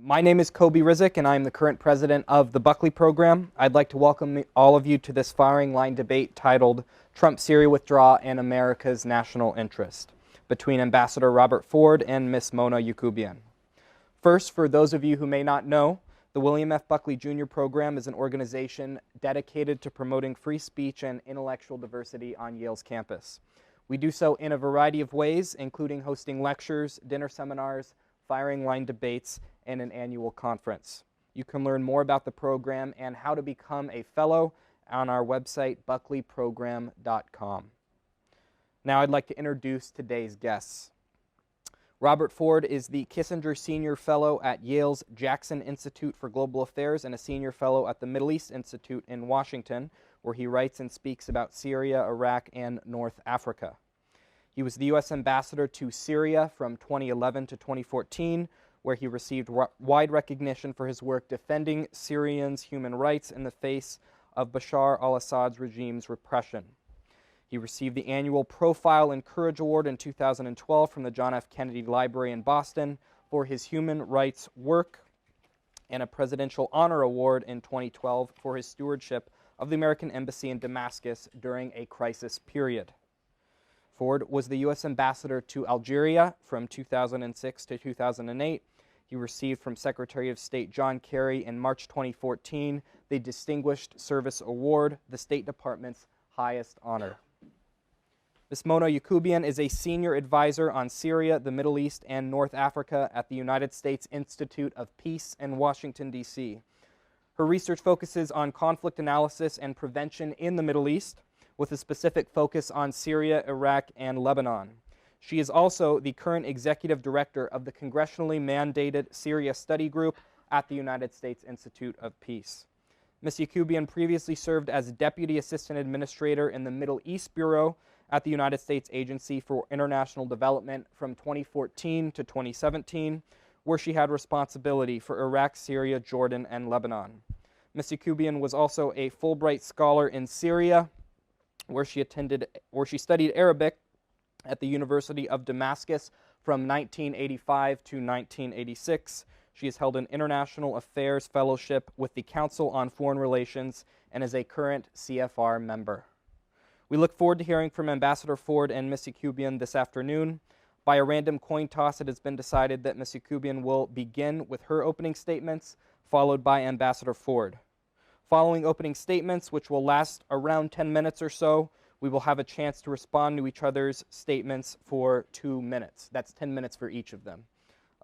My name is Kobe Rizek, and I'm the current president of the Buckley program. I'd like to welcome all of you to this firing line debate titled Trump-Syria Withdrawal and America's National Interest between Ambassador Robert Ford and Miss Mona Yacoubian. First, for those of you who may not know, the William F. Buckley Jr. program is an organization dedicated to promoting free speech and intellectual diversity on Yale's campus. We do so in a variety of ways, including hosting lectures, dinner seminars, firing line debates, and an annual conference. You can learn more about the program and how to become a fellow on our website, buckleyprogram.com. Now I'd like to introduce today's guests. Robert Ford is the Kissinger Senior Fellow at Yale's Jackson Institute for Global Affairs and a Senior Fellow at the Middle East Institute in Washington, where he writes and speaks about Syria, Iraq, and North Africa. He was the U.S. Ambassador to Syria from 2011 to 2014, where he received wide recognition for his work defending Syrians' human rights in the face of Bashar al-Assad's regime's repression. He received the annual Profile and Courage Award in 2012 from the John F. Kennedy Library in Boston for his human rights work, and a Presidential Honor Award in 2012 for his stewardship of the American Embassy in Damascus during a crisis period. Ford was the U.S. Ambassador to Algeria from 2006 to 2008. He received from Secretary of State John Kerry in March 2014 the Distinguished Service Award, the State Department's highest honor. Ms. Mona Yacoubian is a senior advisor on Syria, the Middle East, and North Africa at the United States Institute of Peace in Washington, D.C. Her research focuses on conflict analysis and prevention in the Middle East, with a specific focus on Syria, Iraq, and Lebanon. She is also the current executive director of the congressionally mandated Syria Study Group at the United States Institute of Peace. Ms. Yacoubian previously served as Deputy Assistant Administrator in the Middle East Bureau at the United States Agency for International Development from 2014 to 2017, where she had responsibility for Iraq, Syria, Jordan, and Lebanon. Ms. Yacoubian was also a Fulbright Scholar in Syria, where she studied Arabic at the University of Damascus from 1985 to 1986. She has held an International Affairs Fellowship with the Council on Foreign Relations and is a current CFR member. We look forward to hearing from Ambassador Ford and Ms. Yacoubian this afternoon. By a random coin toss, it has been decided that Ms. Yacoubian will begin with her opening statements, followed by Ambassador Ford. Following opening statements, which will last around 10 minutes or so, we will have a chance to respond to each other's statements for 2 minutes. That's 10 minutes for each of them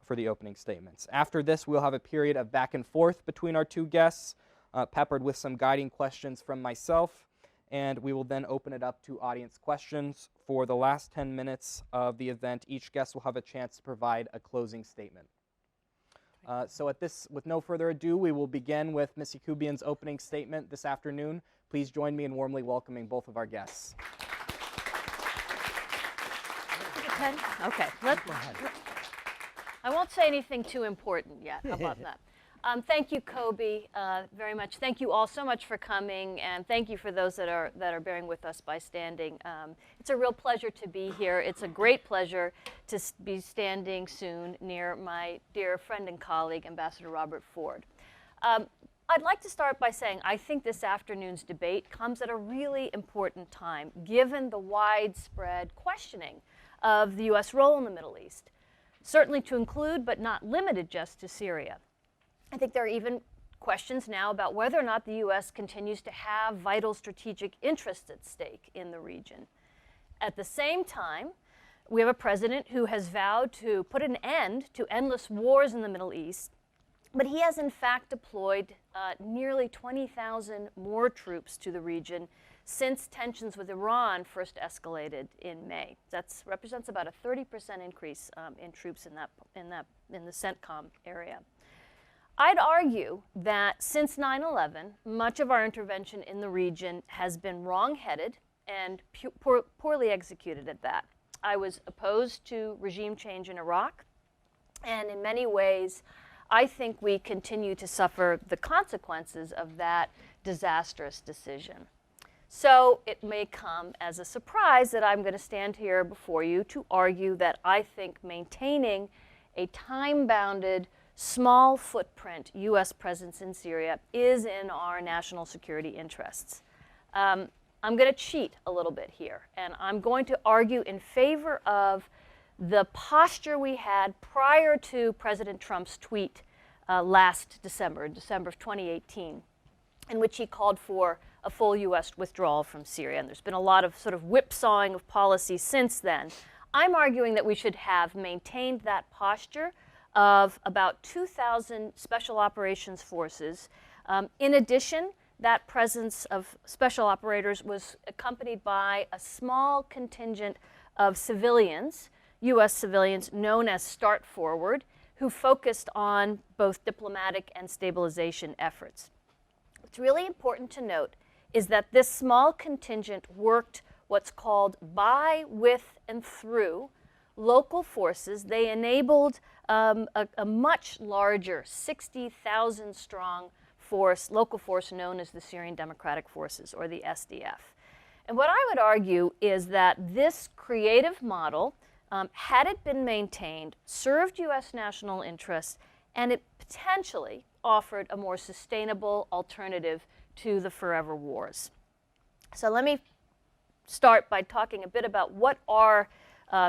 for the opening statements. After this, we'll have a period of back and forth between our two guests, peppered with some guiding questions from myself, and we will then open it up to audience questions. For the last 10 minutes of the event, each guest will have a chance to provide a closing statement. With no further ado, we will begin with Ms. Yacoubian's opening statement this afternoon. Please join me in warmly welcoming both of our guests. Okay, I won't say anything too important yet. How about that? Thank you, Kobe, very much. Thank you all so much for coming, and thank you for those that are bearing with us by standing. It's a real pleasure to be here. It's a great pleasure to be standing soon near my dear friend and colleague, Ambassador Robert Ford. I'd like to start by saying I think this afternoon's debate comes at a really important time, given the widespread questioning of the U.S. role in the Middle East, certainly to include, but not limited just to Syria. I think there are even questions now about whether or not the U.S. continues to have vital strategic interests at stake in the region. At the same time, we have a president who has vowed to put an end to endless wars in the Middle East, but he has in fact deployed nearly 20,000 more troops to the region since tensions with Iran first escalated in May. That represents about a 30% increase in troops in the CENTCOM area. I'd argue that since 9/11, much of our intervention in the region has been wrong-headed and poorly executed at that. I was opposed to regime change in Iraq, and in many ways, I think we continue to suffer the consequences of that disastrous decision. So it may come as a surprise that I'm going to stand here before you to argue that I think maintaining a time-bounded small footprint U.S. presence in Syria is in our national security interests. I'm going to cheat a little bit here, and I'm going to argue in favor of the posture we had prior to President Trump's tweet last December, in December of 2018, in which he called for a full U.S. withdrawal from Syria. And there's been a lot of sort of whipsawing of policy since then. I'm arguing that we should have maintained that posture of about 2,000 special operations forces. In addition, that presence of special operators was accompanied by a small contingent of civilians, U.S. civilians known as Start Forward, who focused on both diplomatic and stabilization efforts. What's really important to note is that this small contingent worked what's called by, with, and through local forces. They enabled a much larger 60,000 strong force, local force known as the Syrian Democratic Forces, or the SDF. And what I would argue is that this creative model, had it been maintained, served U.S. national interests, and it potentially offered a more sustainable alternative to the forever wars. So let me start by talking a bit about what are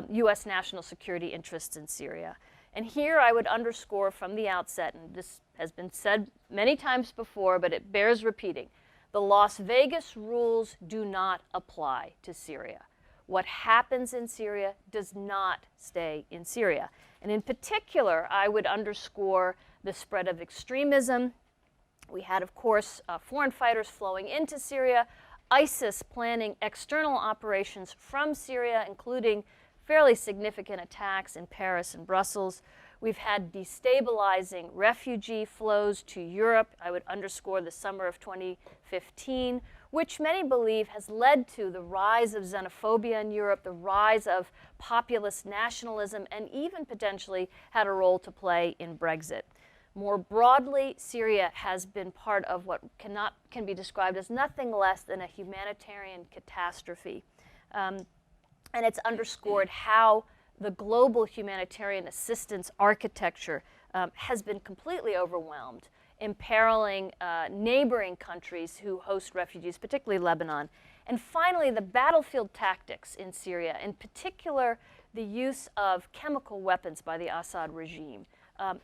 U.S. national security interests in Syria. And here I would underscore from the outset, and this has been said many times before, but it bears repeating, the Las Vegas rules do not apply to Syria. What happens in Syria does not stay in Syria. And in particular, I would underscore the spread of extremism. We had, of course, foreign fighters flowing into Syria, ISIS planning external operations from Syria, including fairly significant attacks in Paris and Brussels. We've had destabilizing refugee flows to Europe. I would underscore the summer of 2015, which many believe has led to the rise of xenophobia in Europe, the rise of populist nationalism, and even potentially had a role to play in Brexit. More broadly, Syria has been part of what can be described as nothing less than a humanitarian catastrophe. And it's underscored how the global humanitarian assistance architecture has been completely overwhelmed, imperiling neighboring countries who host refugees, particularly Lebanon. And finally, the battlefield tactics in Syria, in particular, the use of chemical weapons by the Assad regime,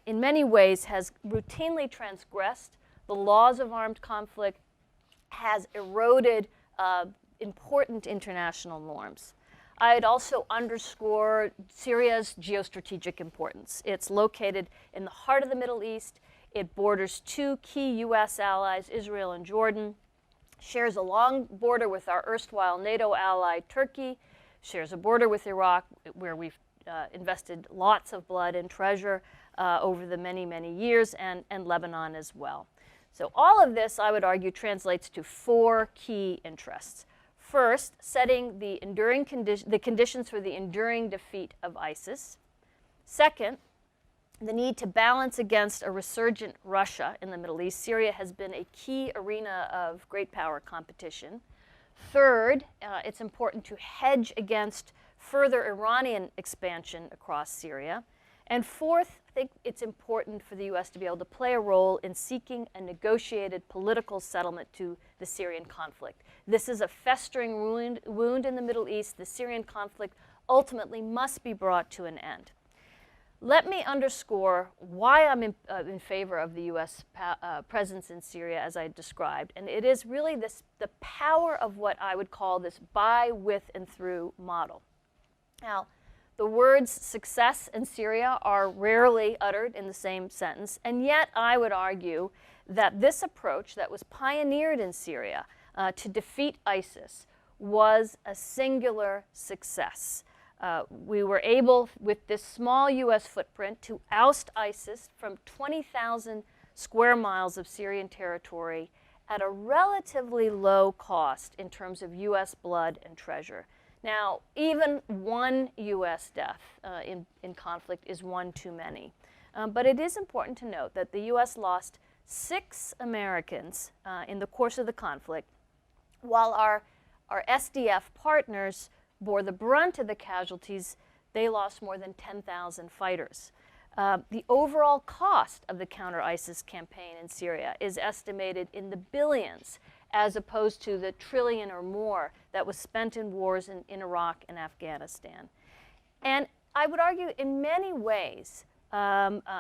in many ways has routinely transgressed the laws of armed conflict, has eroded important international norms. I'd also underscore Syria's geostrategic importance. It's located in the heart of the Middle East. It borders two key U.S. allies, Israel and Jordan, shares a long border with our erstwhile NATO ally, Turkey, shares a border with Iraq, where we've invested lots of blood and treasure over the many, many years, and Lebanon as well. So all of this, I would argue, translates to four key interests. First, setting the conditions for the enduring defeat of ISIS. Second, the need to balance against a resurgent Russia in the Middle East. Syria has been a key arena of great power competition. Third, it's important to hedge against further Iranian expansion across Syria. And fourth, I think it's important for the U.S. to be able to play a role in seeking a negotiated political settlement to the Syrian conflict. This is a festering wound in the Middle East. The Syrian conflict ultimately must be brought to an end. Let me underscore why I'm in favor of the U.S. presence in Syria, as I described. And it is really the power of what I would call this by, with, and through model. Now, the words success and Syria are rarely uttered in the same sentence, and yet I would argue that this approach that was pioneered in Syria to defeat ISIS was a singular success. We were able, with this small U.S. footprint, to oust ISIS from 20,000 square miles of Syrian territory at a relatively low cost in terms of U.S. blood and treasure. Now, even one U.S. death in conflict is one too many. But it is important to note that the U.S. lost 6 Americans in the course of the conflict, while our SDF partners bore the brunt of the casualties. They lost more than 10,000 fighters. The overall cost of the counter-ISIS campaign in Syria is estimated in the billions, as opposed to the trillion or more that was spent in wars in Iraq and Afghanistan. And I would argue in many ways,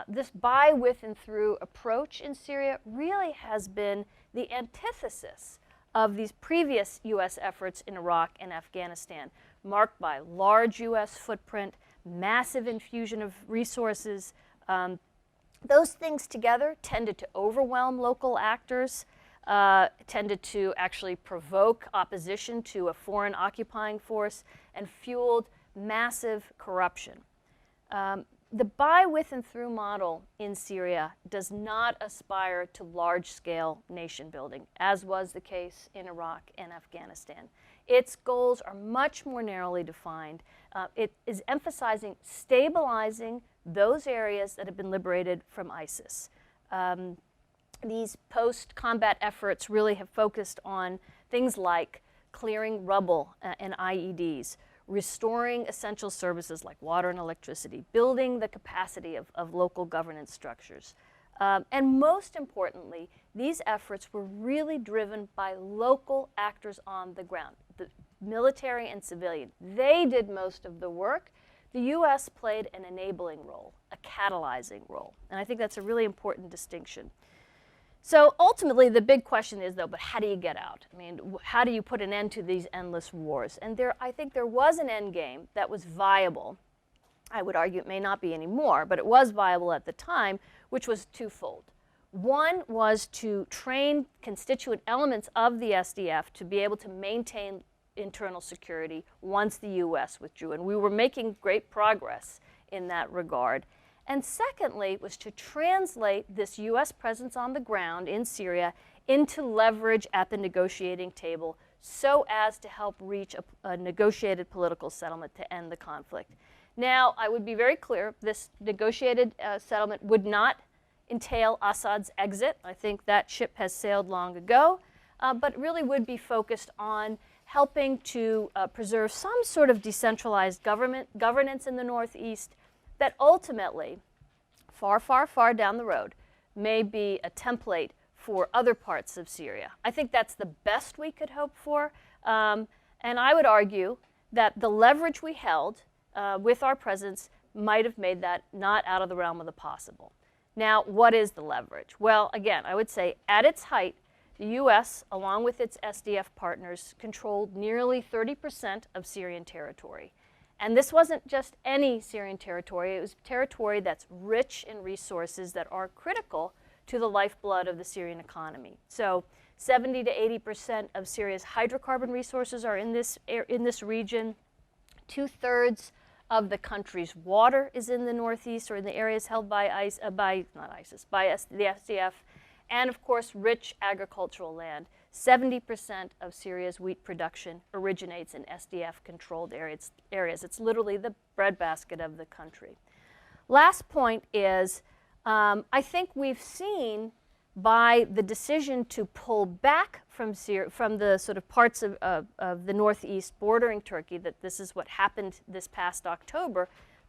this by, with, and through approach in Syria really has been the antithesis of these previous U.S. efforts in Iraq and Afghanistan, marked by large U.S. footprint, massive infusion of resources. Those things together tended to overwhelm local actors, tended to actually provoke opposition to a foreign occupying force, and fueled massive corruption. The by, with, and through model in Syria does not aspire to large-scale nation building, as was the case in Iraq and Afghanistan. Its goals are much more narrowly defined. It is emphasizing stabilizing those areas that have been liberated from ISIS. These post-combat efforts really have focused on things like clearing rubble and IEDs, restoring essential services like water and electricity, building the capacity of local governance structures. And most importantly, these efforts were really driven by local actors on the ground, the military and civilian. They did most of the work. The U.S. played an enabling role, a catalyzing role. And I think that's a really important distinction. So ultimately, the big question is, though, but how do you get out? I mean, how do you put an end to these endless wars? And I think there was an end game that was viable. I would argue it may not be anymore, but it was viable at the time, which was twofold. One was to train constituent elements of the SDF to be able to maintain internal security once the U.S. withdrew. And we were making great progress in that regard. And secondly, was to translate this U.S. presence on the ground in Syria into leverage at the negotiating table so as to help reach a negotiated political settlement to end the conflict. Now, I would be very clear, this negotiated settlement would not entail Assad's exit. I think that ship has sailed long ago, but really would be focused on helping to preserve some sort of decentralized governance in the Northeast that ultimately, far, far, far down the road, may be a template for other parts of Syria. I think that's the best we could hope for. And I would argue that the leverage we held with our presence might have made that not out of the realm of the possible. Now, what is the leverage? Well, again, I would say at its height, the U.S., along with its SDF partners, controlled nearly 30% of Syrian territory. And this wasn't just any Syrian territory. It was territory that's rich in resources that are critical to the lifeblood of the Syrian economy. So 70 to 80% of Syria's hydrocarbon resources are in this region. 2/3 of the country's water is in the northeast or in the areas held by the SDF. And of course, rich agricultural land. 70% of Syria's wheat production originates in SDF-controlled areas. It's literally the breadbasket of the country. Last point is, I think we've seen by the decision to pull back from the sort of parts of the northeast bordering Turkey, that this is what happened this past October,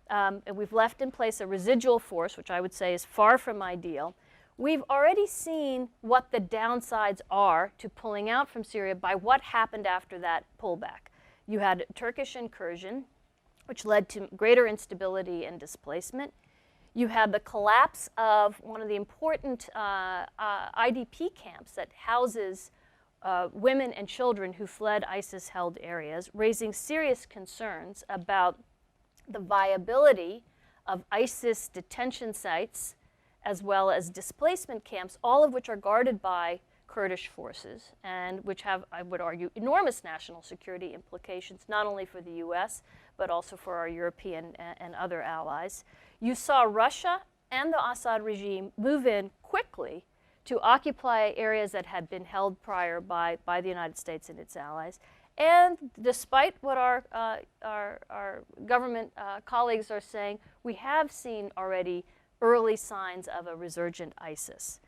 and we've left in place a residual force, which I would say is far from ideal. We've already seen what the downsides are to pulling out from Syria by what happened after that pullback. You had Turkish incursion, which led to greater instability and displacement. You had the collapse of one of the important IDP camps that houses women and children who fled ISIS-held areas, raising serious concerns about the viability of ISIS detention sites as well as displacement camps, all of which are guarded by Kurdish forces and which have, I would argue, enormous national security implications, not only for the US, but also for our European and other allies. You saw Russia and the Assad regime move in quickly to occupy areas that had been held prior by the United States and its allies. And despite what our government colleagues are saying, we have seen already early signs of a resurgent ISIS.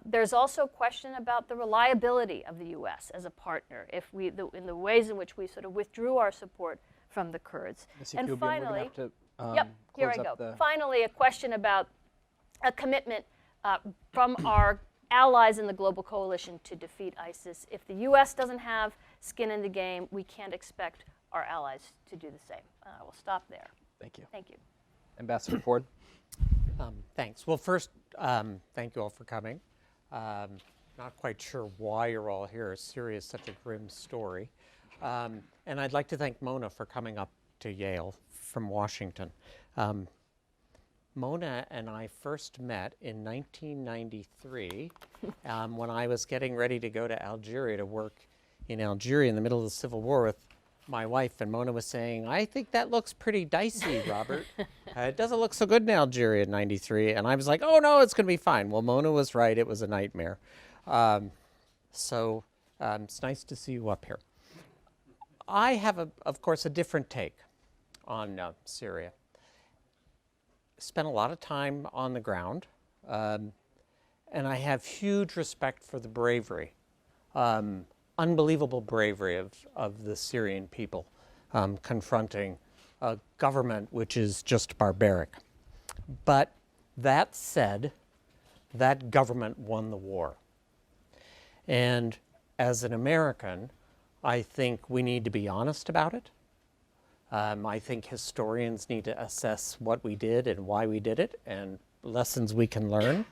There's also a question about the reliability of the U.S. as a partner in the ways in which we sort of withdrew our support from the Kurds. Missy Cuban, we're going to have to Yep, here I go. Finally, a question about a commitment from our allies in the global coalition to defeat ISIS. If the U.S. doesn't have skin in the game, we can't expect our allies to do the same. We'll stop there. Thank you. Thank you. Ambassador Ford. Thanks. Well, first, thank you all for coming. Not quite sure why you're all here. Syria is such a grim story. And I'd like to thank Mona for coming up to Yale from Washington. Mona and I first met in 1993 when I was getting ready to go to Algeria to work in Algeria in the middle of the Civil War with my wife, and Mona was saying, I think that looks pretty dicey, Robert. It doesn't look so good in Algeria in 93. And I was like, oh no, it's going to be fine. Well, Mona was right. It was a nightmare. So it's nice to see you up here. I have, of course, a different take on Syria. Spent a lot of time on the ground, and I have huge respect for the bravery, unbelievable bravery of the Syrian people confronting a government which is just barbaric. But that said, that government won the war. And as an American, I think we need to be honest about it. I think historians need to assess what we did and why we did it and lessons we can learn.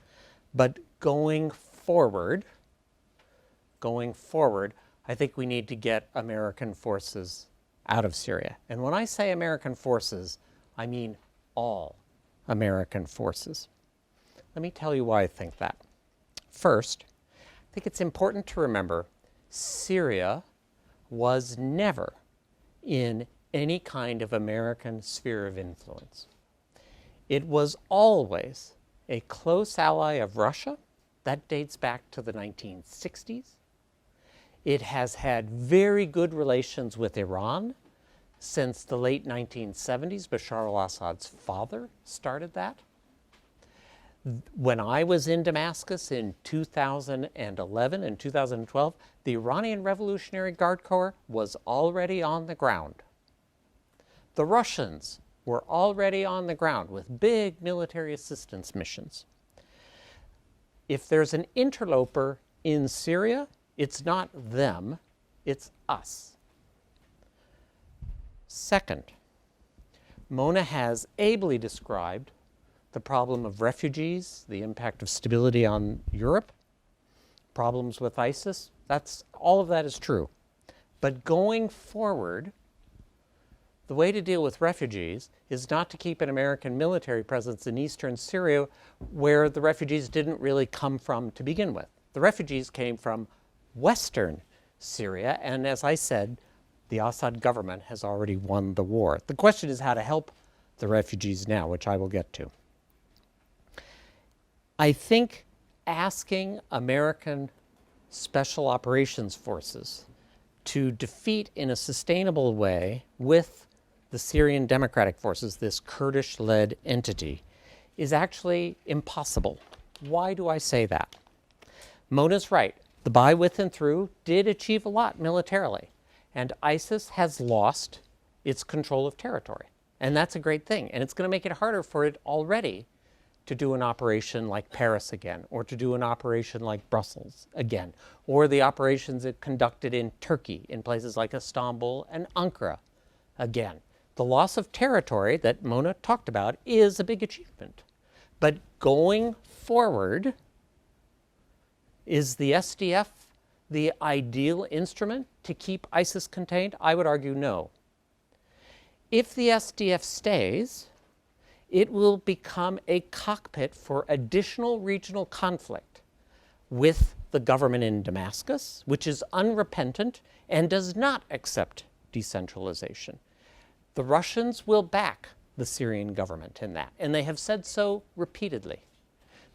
But going forward, I think we need to get American forces out of Syria. And when I say American forces, I mean all American forces. Let me tell you why I think that. First, I think it's important to remember Syria was never in any kind of American sphere of influence. It was always a close ally of Russia. That dates back to the 1960s. It has had very good relations with Iran since the late 1970s. Bashar al-Assad's father started that. When I was in Damascus in 2011 and 2012, the Iranian Revolutionary Guard Corps was already on the ground. The Russians were already on the ground with big military assistance missions. If there's an interloper in Syria, it's not them, it's us. Second, Mona has ably described the problem of refugees, the impact of stability on Europe, problems with ISIS. All of that is true. But going forward, the way to deal with refugees is not to keep an American military presence in eastern Syria where the refugees didn't really come from to begin with. The refugees came from western Syria, and as I said, the Assad government has already won the war. The question is how to help the refugees now, which I will get to. I think asking American Special Operations Forces to defeat in a sustainable way with the Syrian Democratic Forces, this Kurdish-led entity, is actually impossible. Why do I say that? Mona's right. The by, with, and through did achieve a lot militarily, and ISIS has lost its control of territory. And that's a great thing, and it's going to make it harder for it already to do an operation like Paris again, or to do an operation like Brussels again, or the operations it conducted in Turkey, in places like Istanbul and Ankara again. The loss of territory that Mona talked about is a big achievement. But going forward, is the SDF the ideal instrument to keep ISIS contained? I would argue no. If the SDF stays, it will become a cockpit for additional regional conflict with the government in Damascus, which is unrepentant and does not accept decentralization. The Russians will back the Syrian government in that, and they have said so repeatedly.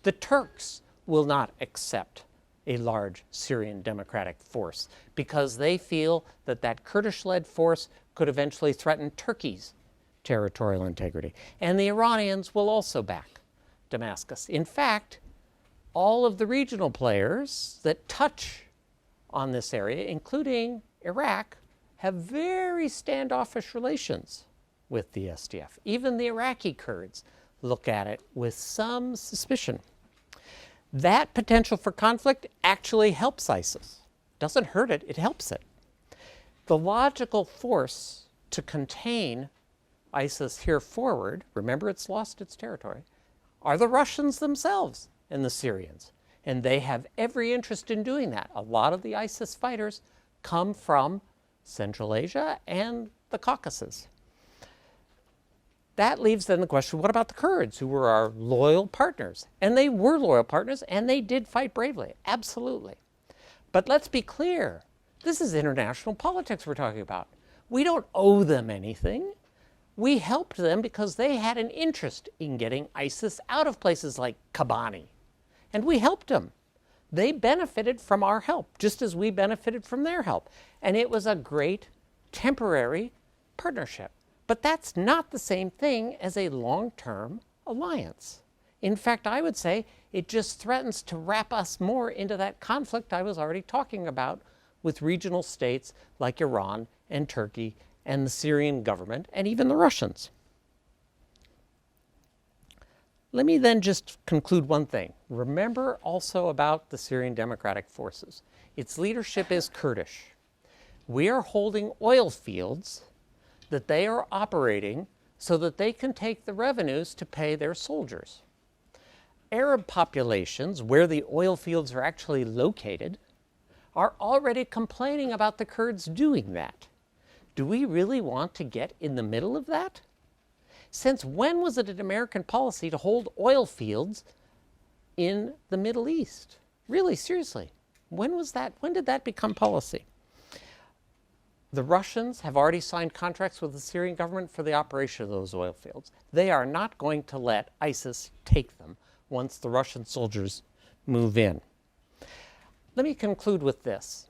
The Turks will not accept a large Syrian democratic force because they feel that that Kurdish-led force could eventually threaten Turkey's territorial integrity. And the Iranians will also back Damascus. In fact, all of the regional players that touch on this area, including Iraq, have very standoffish relations with the SDF. Even the Iraqi Kurds look at it with some suspicion. That potential for conflict actually helps ISIS. Doesn't hurt it, it helps it. The logical force to contain ISIS here forward, remember it's lost its territory, are the Russians themselves and the Syrians. And they have every interest in doing that. A lot of the ISIS fighters come from Central Asia and the Caucasus. That leaves then the question, what about the Kurds, who were our loyal partners? And they were loyal partners, and they did fight bravely, absolutely. But let's be clear, this is international politics we're talking about. We don't owe them anything. We helped them because they had an interest in getting ISIS out of places like Kobani. And we helped them. They benefited from our help, just as we benefited from their help. And it was a great temporary partnership. But that's not the same thing as a long-term alliance. In fact, I would say it just threatens to wrap us more into that conflict I was already talking about with regional states like Iran and Turkey and the Syrian government and even the Russians. Let me then just conclude one thing. Remember also about the Syrian Democratic Forces. Its leadership is Kurdish. We are holding oil fields that they are operating so that they can take the revenues to pay their soldiers. Arab populations, where the oil fields are actually located, are already complaining about the Kurds doing that. Do we really want to get in the middle of that? Since when was it an American policy to hold oil fields in the Middle East? Really, seriously, when was that? When did that become policy? The Russians have already signed contracts with the Syrian government for the operation of those oil fields. They are not going to let ISIS take them once the Russian soldiers move in. Let me conclude with this.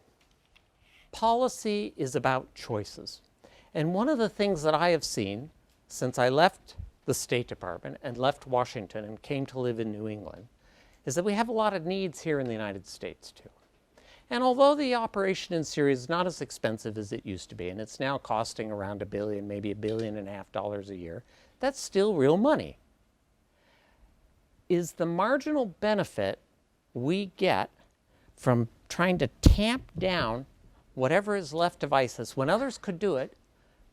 Policy is about choices. And one of the things that I have seen since I left the State Department and left Washington and came to live in New England is that we have a lot of needs here in the United States too. And although the operation in Syria is not as expensive as it used to be, and it's now costing around $1 billion, maybe $1.5 billion a year, that's still real money. Is the marginal benefit we get from trying to tamp down whatever is left of ISIS when others could do it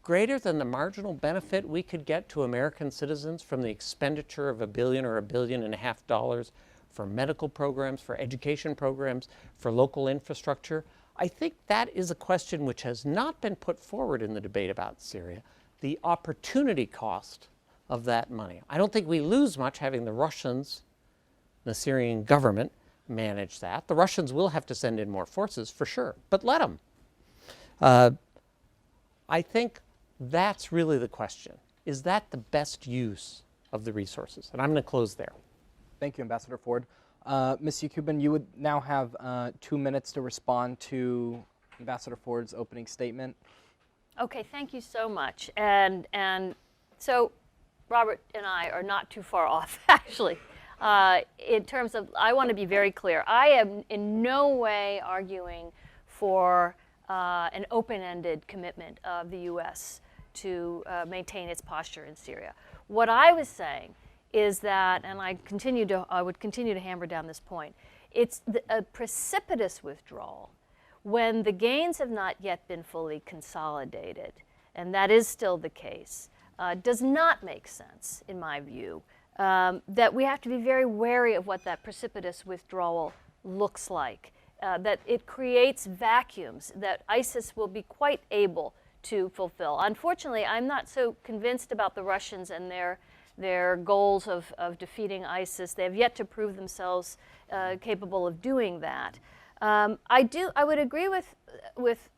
greater than the marginal benefit we could get to American citizens from the expenditure of $1 billion or $1.5 billion for medical programs, for education programs, for local infrastructure? I think that is a question which has not been put forward in the debate about Syria, the opportunity cost of that money. I don't think we lose much having the Russians, the Syrian government, manage that. The Russians will have to send in more forces for sure, but let them. I think that's really the question. Is that the best use of the resources? And I'm going to close there. Thank you, Ambassador Ford. Ms. Yacoubian, you would now have 2 minutes to respond to Ambassador Ford's opening statement. Okay, thank you so much. And so Robert and I are not too far off, actually. In terms of, I want to be very clear. I am in no way arguing for an open-ended commitment of the U.S. to maintain its posture in Syria. What I was saying is that, and I would continue to hammer down this point, it's a precipitous withdrawal when the gains have not yet been fully consolidated, and that is still the case, does not make sense, in my view. That we have to be very wary of what that precipitous withdrawal looks like, that it creates vacuums that ISIS will be quite able to fulfill. Unfortunately, I'm not so convinced about the Russians and their goals of defeating ISIS. They have yet to prove themselves capable of doing that. I would agree with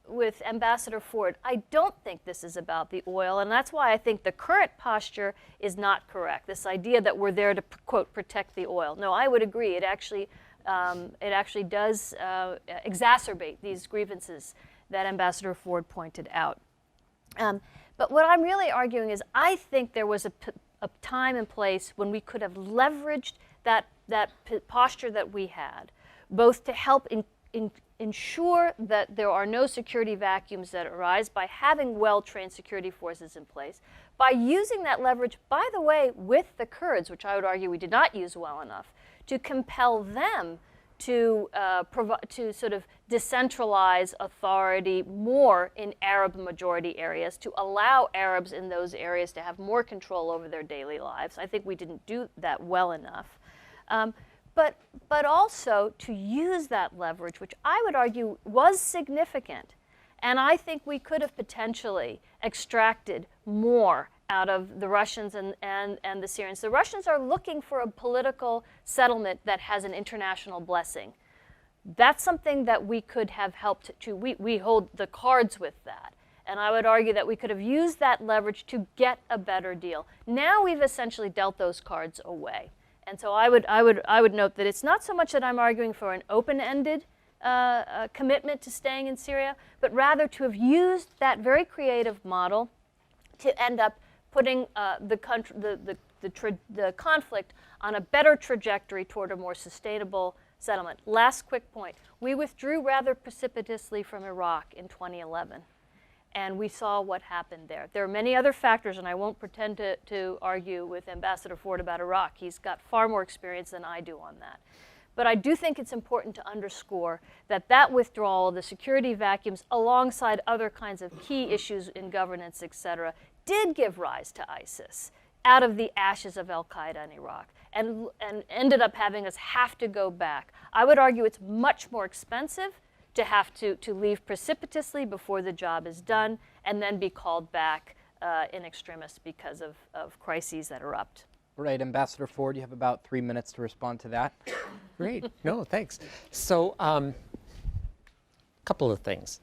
Ambassador Ford. I don't think this is about the oil, and that's why I think the current posture is not correct. This idea that we're there to, quote, protect the oil. No, I would agree. It actually does exacerbate these grievances that Ambassador Ford pointed out. But what I'm really arguing is I think there was a time and place when we could have leveraged that posture that we had, both to help ensure that there are no security vacuums that arise by having well-trained security forces in place, by using that leverage, by the way, with the Kurds, which I would argue we did not use well enough, to compel them to sort of decentralize authority more in Arab-majority areas, to allow Arabs in those areas to have more control over their daily lives. I think we didn't do that well enough. But also to use that leverage, which I would argue was significant. And I think we could have potentially extracted more out of the Russians and the Syrians. The Russians are looking for a political settlement that has an international blessing. That's something that we could have helped to, we hold the cards with that. And I would argue that we could have used that leverage to get a better deal. Now we've essentially dealt those cards away. And so I would note that it's not so much that I'm arguing for an open-ended commitment to staying in Syria, but rather to have used that very creative model to end up putting the conflict on a better trajectory toward a more sustainable settlement. Last quick point. We withdrew rather precipitously from Iraq in 2011. And we saw what happened there. There are many other factors, and I won't pretend to argue with Ambassador Ford about Iraq. He's got far more experience than I do on that. But I do think it's important to underscore that that withdrawal, the security vacuums, alongside other kinds of key issues in governance, et cetera, did give rise to ISIS out of the ashes of al-Qaeda in Iraq and ended up having us have to go back. I would argue it's much more expensive to have to leave precipitously before the job is done and then be called back in extremis because of crises that erupt. Right, Ambassador Ford, you have about 3 minutes to respond to that. Great. No, thanks. So, a couple of things.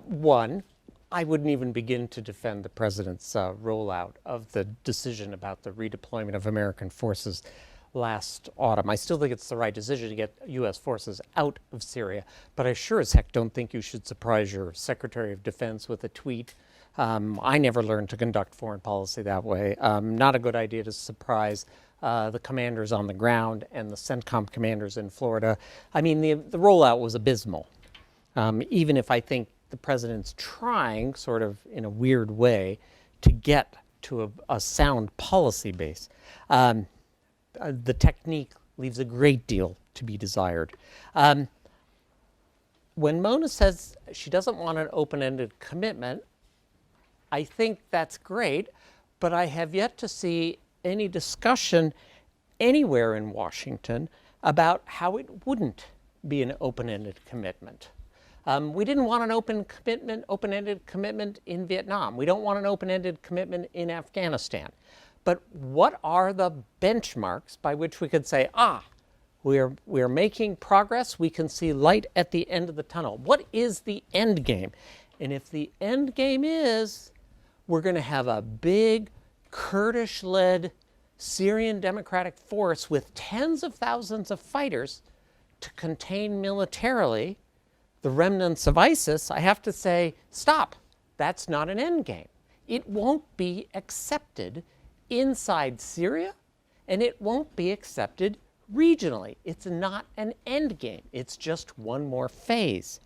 One, I wouldn't even begin to defend the president's rollout of the decision about the redeployment of American forces last autumn. I still think it's the right decision to get U.S. forces out of Syria, but I sure as heck don't think you should surprise your Secretary of Defense with a tweet. I never learned to conduct foreign policy that way. Not a good idea to surprise the commanders on the ground and the CENTCOM commanders in Florida. I mean, the rollout was abysmal, even if I think the president's trying, sort of in a weird way, to get to a sound policy base. The technique leaves a great deal to be desired. When Mona says she doesn't want an open-ended commitment, I think that's great, but I have yet to see any discussion anywhere in Washington about how it wouldn't be an open-ended commitment. We didn't want an open-ended commitment in Vietnam. We don't want an open-ended commitment in Afghanistan. But what are the benchmarks by which we could say, we're making progress, we can see light at the end of the tunnel? What is the end game? And if the end game is we're going to have a big Kurdish-led Syrian democratic force with tens of thousands of fighters to contain militarily the remnants of ISIS, I have to say, stop. That's not an end game. It won't be accepted inside Syria, and it won't be accepted regionally. It's not an end game. It's just one more phase.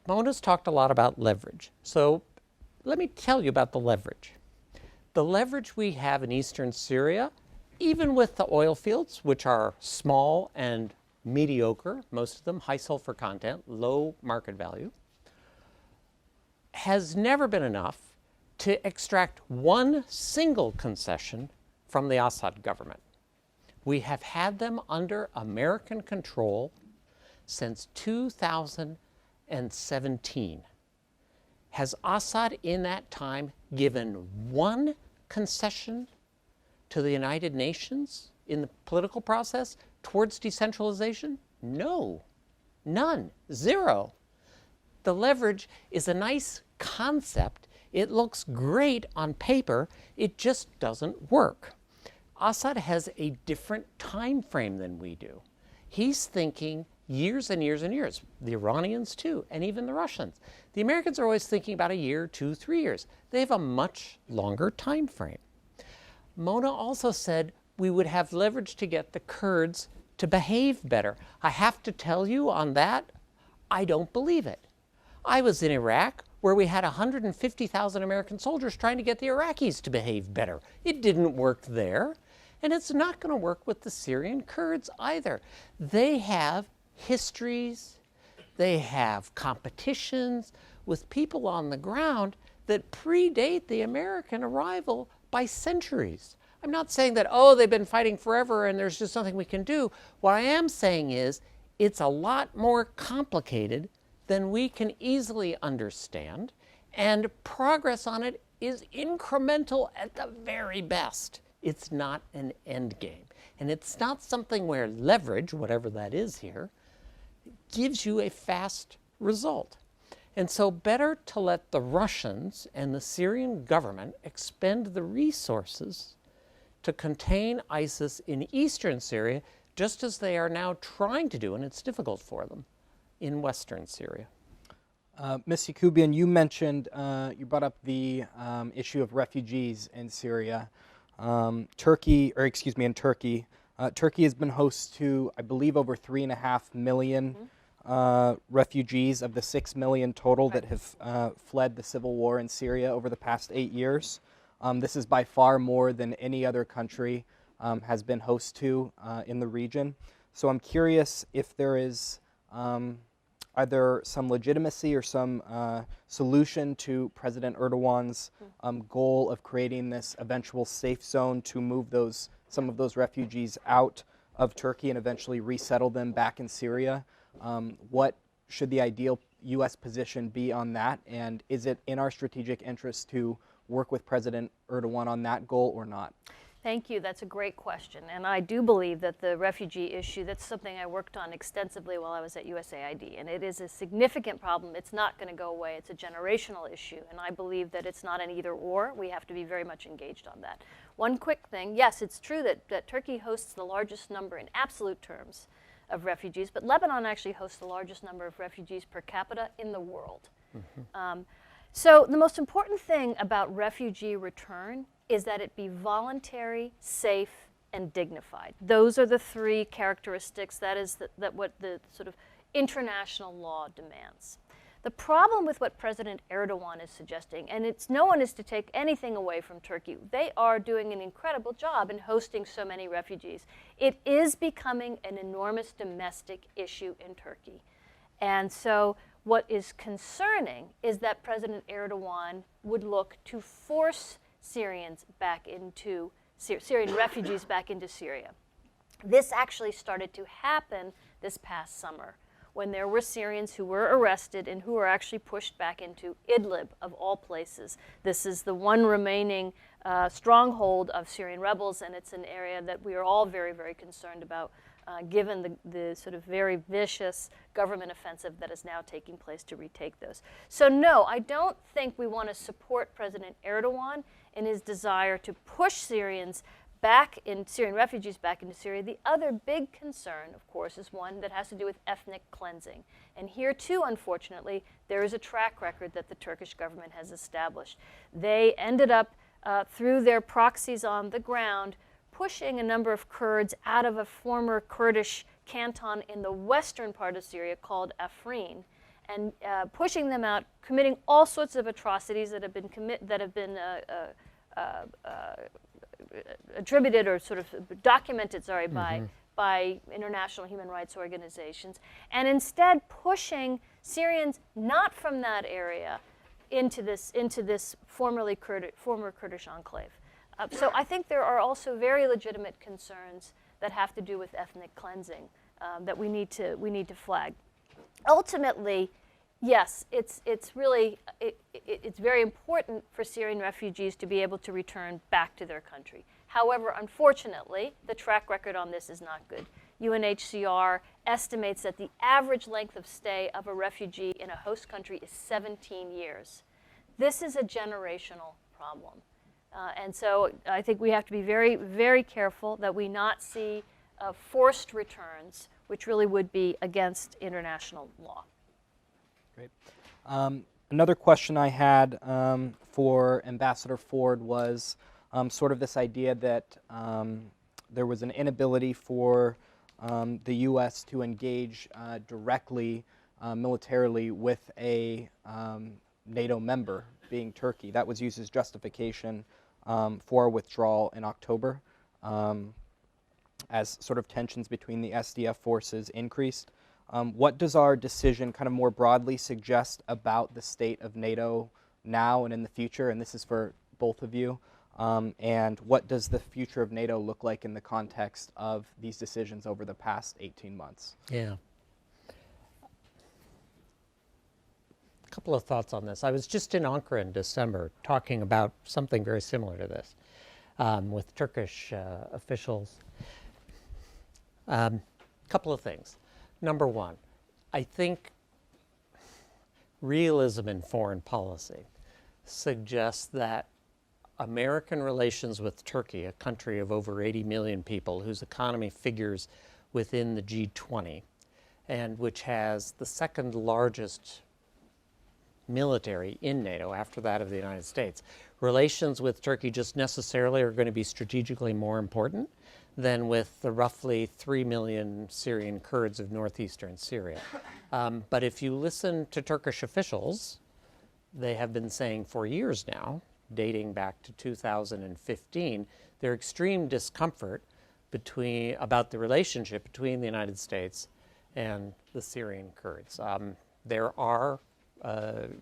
Mona's talked a lot about leverage. So let me tell you about the leverage. The leverage we have in eastern Syria, even with the oil fields, which are small and mediocre, most of them high sulfur content, low market value, has never been enough to extract one single concession from the Assad government. We have had them under American control since 2017. Has Assad in that time given one concession to the United Nations in the political process towards decentralization? No, none, zero. The leverage is a nice concept. It looks great on paper, it just doesn't work. Assad has a different time frame than we do. He's thinking years and years and years. The Iranians too, and even the Russians. The Americans are always thinking about a year, 2, 3 years. They have a much longer time frame. Mona also said we would have leverage to get the Kurds to behave better. I have to tell you on that, I don't believe it. I was in Iraq where we had 150,000 American soldiers trying to get the Iraqis to behave better. It didn't work there, and it's not going to work with the Syrian Kurds either. They have histories, they have competitions with people on the ground that predate the American arrival by centuries. I'm not saying that, oh, they've been fighting forever and there's just nothing we can do. What I am saying is it's a lot more complicated than we can easily understand, and progress on it is incremental at the very best. It's not an end game. And it's not something where leverage, whatever that is here, gives you a fast result. And so better to let the Russians and the Syrian government expend the resources to contain ISIS in eastern Syria, just as they are now trying to do, and it's difficult for them, in western Syria. Ms. Yacoubian, you mentioned, you brought up the issue of refugees in Syria. In Turkey, Turkey has been host to, I believe, over 3.5 million refugees of the 6 million total that have fled the civil war in Syria over the past 8 years. This is by far more than any other country has been host to in the region. So I'm curious if there is either some legitimacy or some solution to President Erdogan's goal of creating this eventual safe zone to move some of those refugees out of Turkey and eventually resettle them back in Syria. What should the ideal U.S. position be on that? And is it in our strategic interest to work with President Erdogan on that goal or not? Thank you. That's a great question. And I do believe that the refugee issue, that's something I worked on extensively while I was at USAID. And it is a significant problem. It's not going to go away. It's a generational issue. And I believe that it's not an either or. We have to be very much engaged on that. One quick thing. Yes, it's true that Turkey hosts the largest number in absolute terms of refugees, but Lebanon actually hosts the largest number of refugees per capita in the world. So the most important thing about refugee return is that it be voluntary, safe, and dignified. Those are the three characteristics. That is what the sort of international law demands. The problem with what President Erdogan is suggesting, and no one is to take anything away from Turkey, they are doing an incredible job in hosting so many refugees. It is becoming an enormous domestic issue in Turkey. And so what is concerning is that President Erdogan would look to force Syrian refugees back into Syria. This actually started to happen this past summer when there were Syrians who were arrested and who were actually pushed back into Idlib, of all places. This is the one remaining stronghold of Syrian rebels, and it's an area that we are all very, very concerned about, given the sort of very vicious government offensive that is now taking place to retake those. So no, I don't think we want to support President Erdogan in his desire to push Syrian refugees back into Syria. The other big concern, of course, is one that has to do with ethnic cleansing. And here, too, unfortunately, there is a track record that the Turkish government has established. They ended up, through their proxies on the ground, pushing a number of Kurds out of a former Kurdish canton in the western part of Syria called Afrin, and pushing them out, committing all sorts of atrocities that have been attributed or sort of documented, by international human rights organizations, and instead pushing Syrians not from that area into this former Kurdish enclave. So I think there are also very legitimate concerns that have to do with ethnic cleansing that we need to flag. Ultimately, yes, it's very important for Syrian refugees to be able to return back to their country. However, unfortunately, the track record on this is not good. UNHCR estimates that the average length of stay of a refugee in a host country is 17 years. This is a generational problem. And so I think we have to be very, very careful that we not see forced returns, which really would be against international law. Great. Another question I had for Ambassador Ford was sort of this idea that there was an inability for the U.S. to engage directly militarily with a NATO member, being Turkey. That was used as justification for withdrawal in October as sort of tensions between the SDF forces increased. What does our decision kind of more broadly suggest about the state of NATO now and in the future? And this is for both of you. And what does the future of NATO look like in the context of these decisions over the past 18 months? Yeah. A couple of thoughts on this. I was just in Ankara in December talking about something very similar to this with Turkish officials. Couple of things. Number one, I think realism in foreign policy suggests that American relations with Turkey, a country of over 80 million people whose economy figures within the G20 and which has the second largest military in NATO after that of the United States, relations with Turkey just necessarily are going to be strategically more important than with the roughly 3 million Syrian Kurds of northeastern Syria. But if you listen to Turkish officials, they have been saying for years now, dating back to 2015, their extreme discomfort about the relationship between the United States and the Syrian Kurds. There are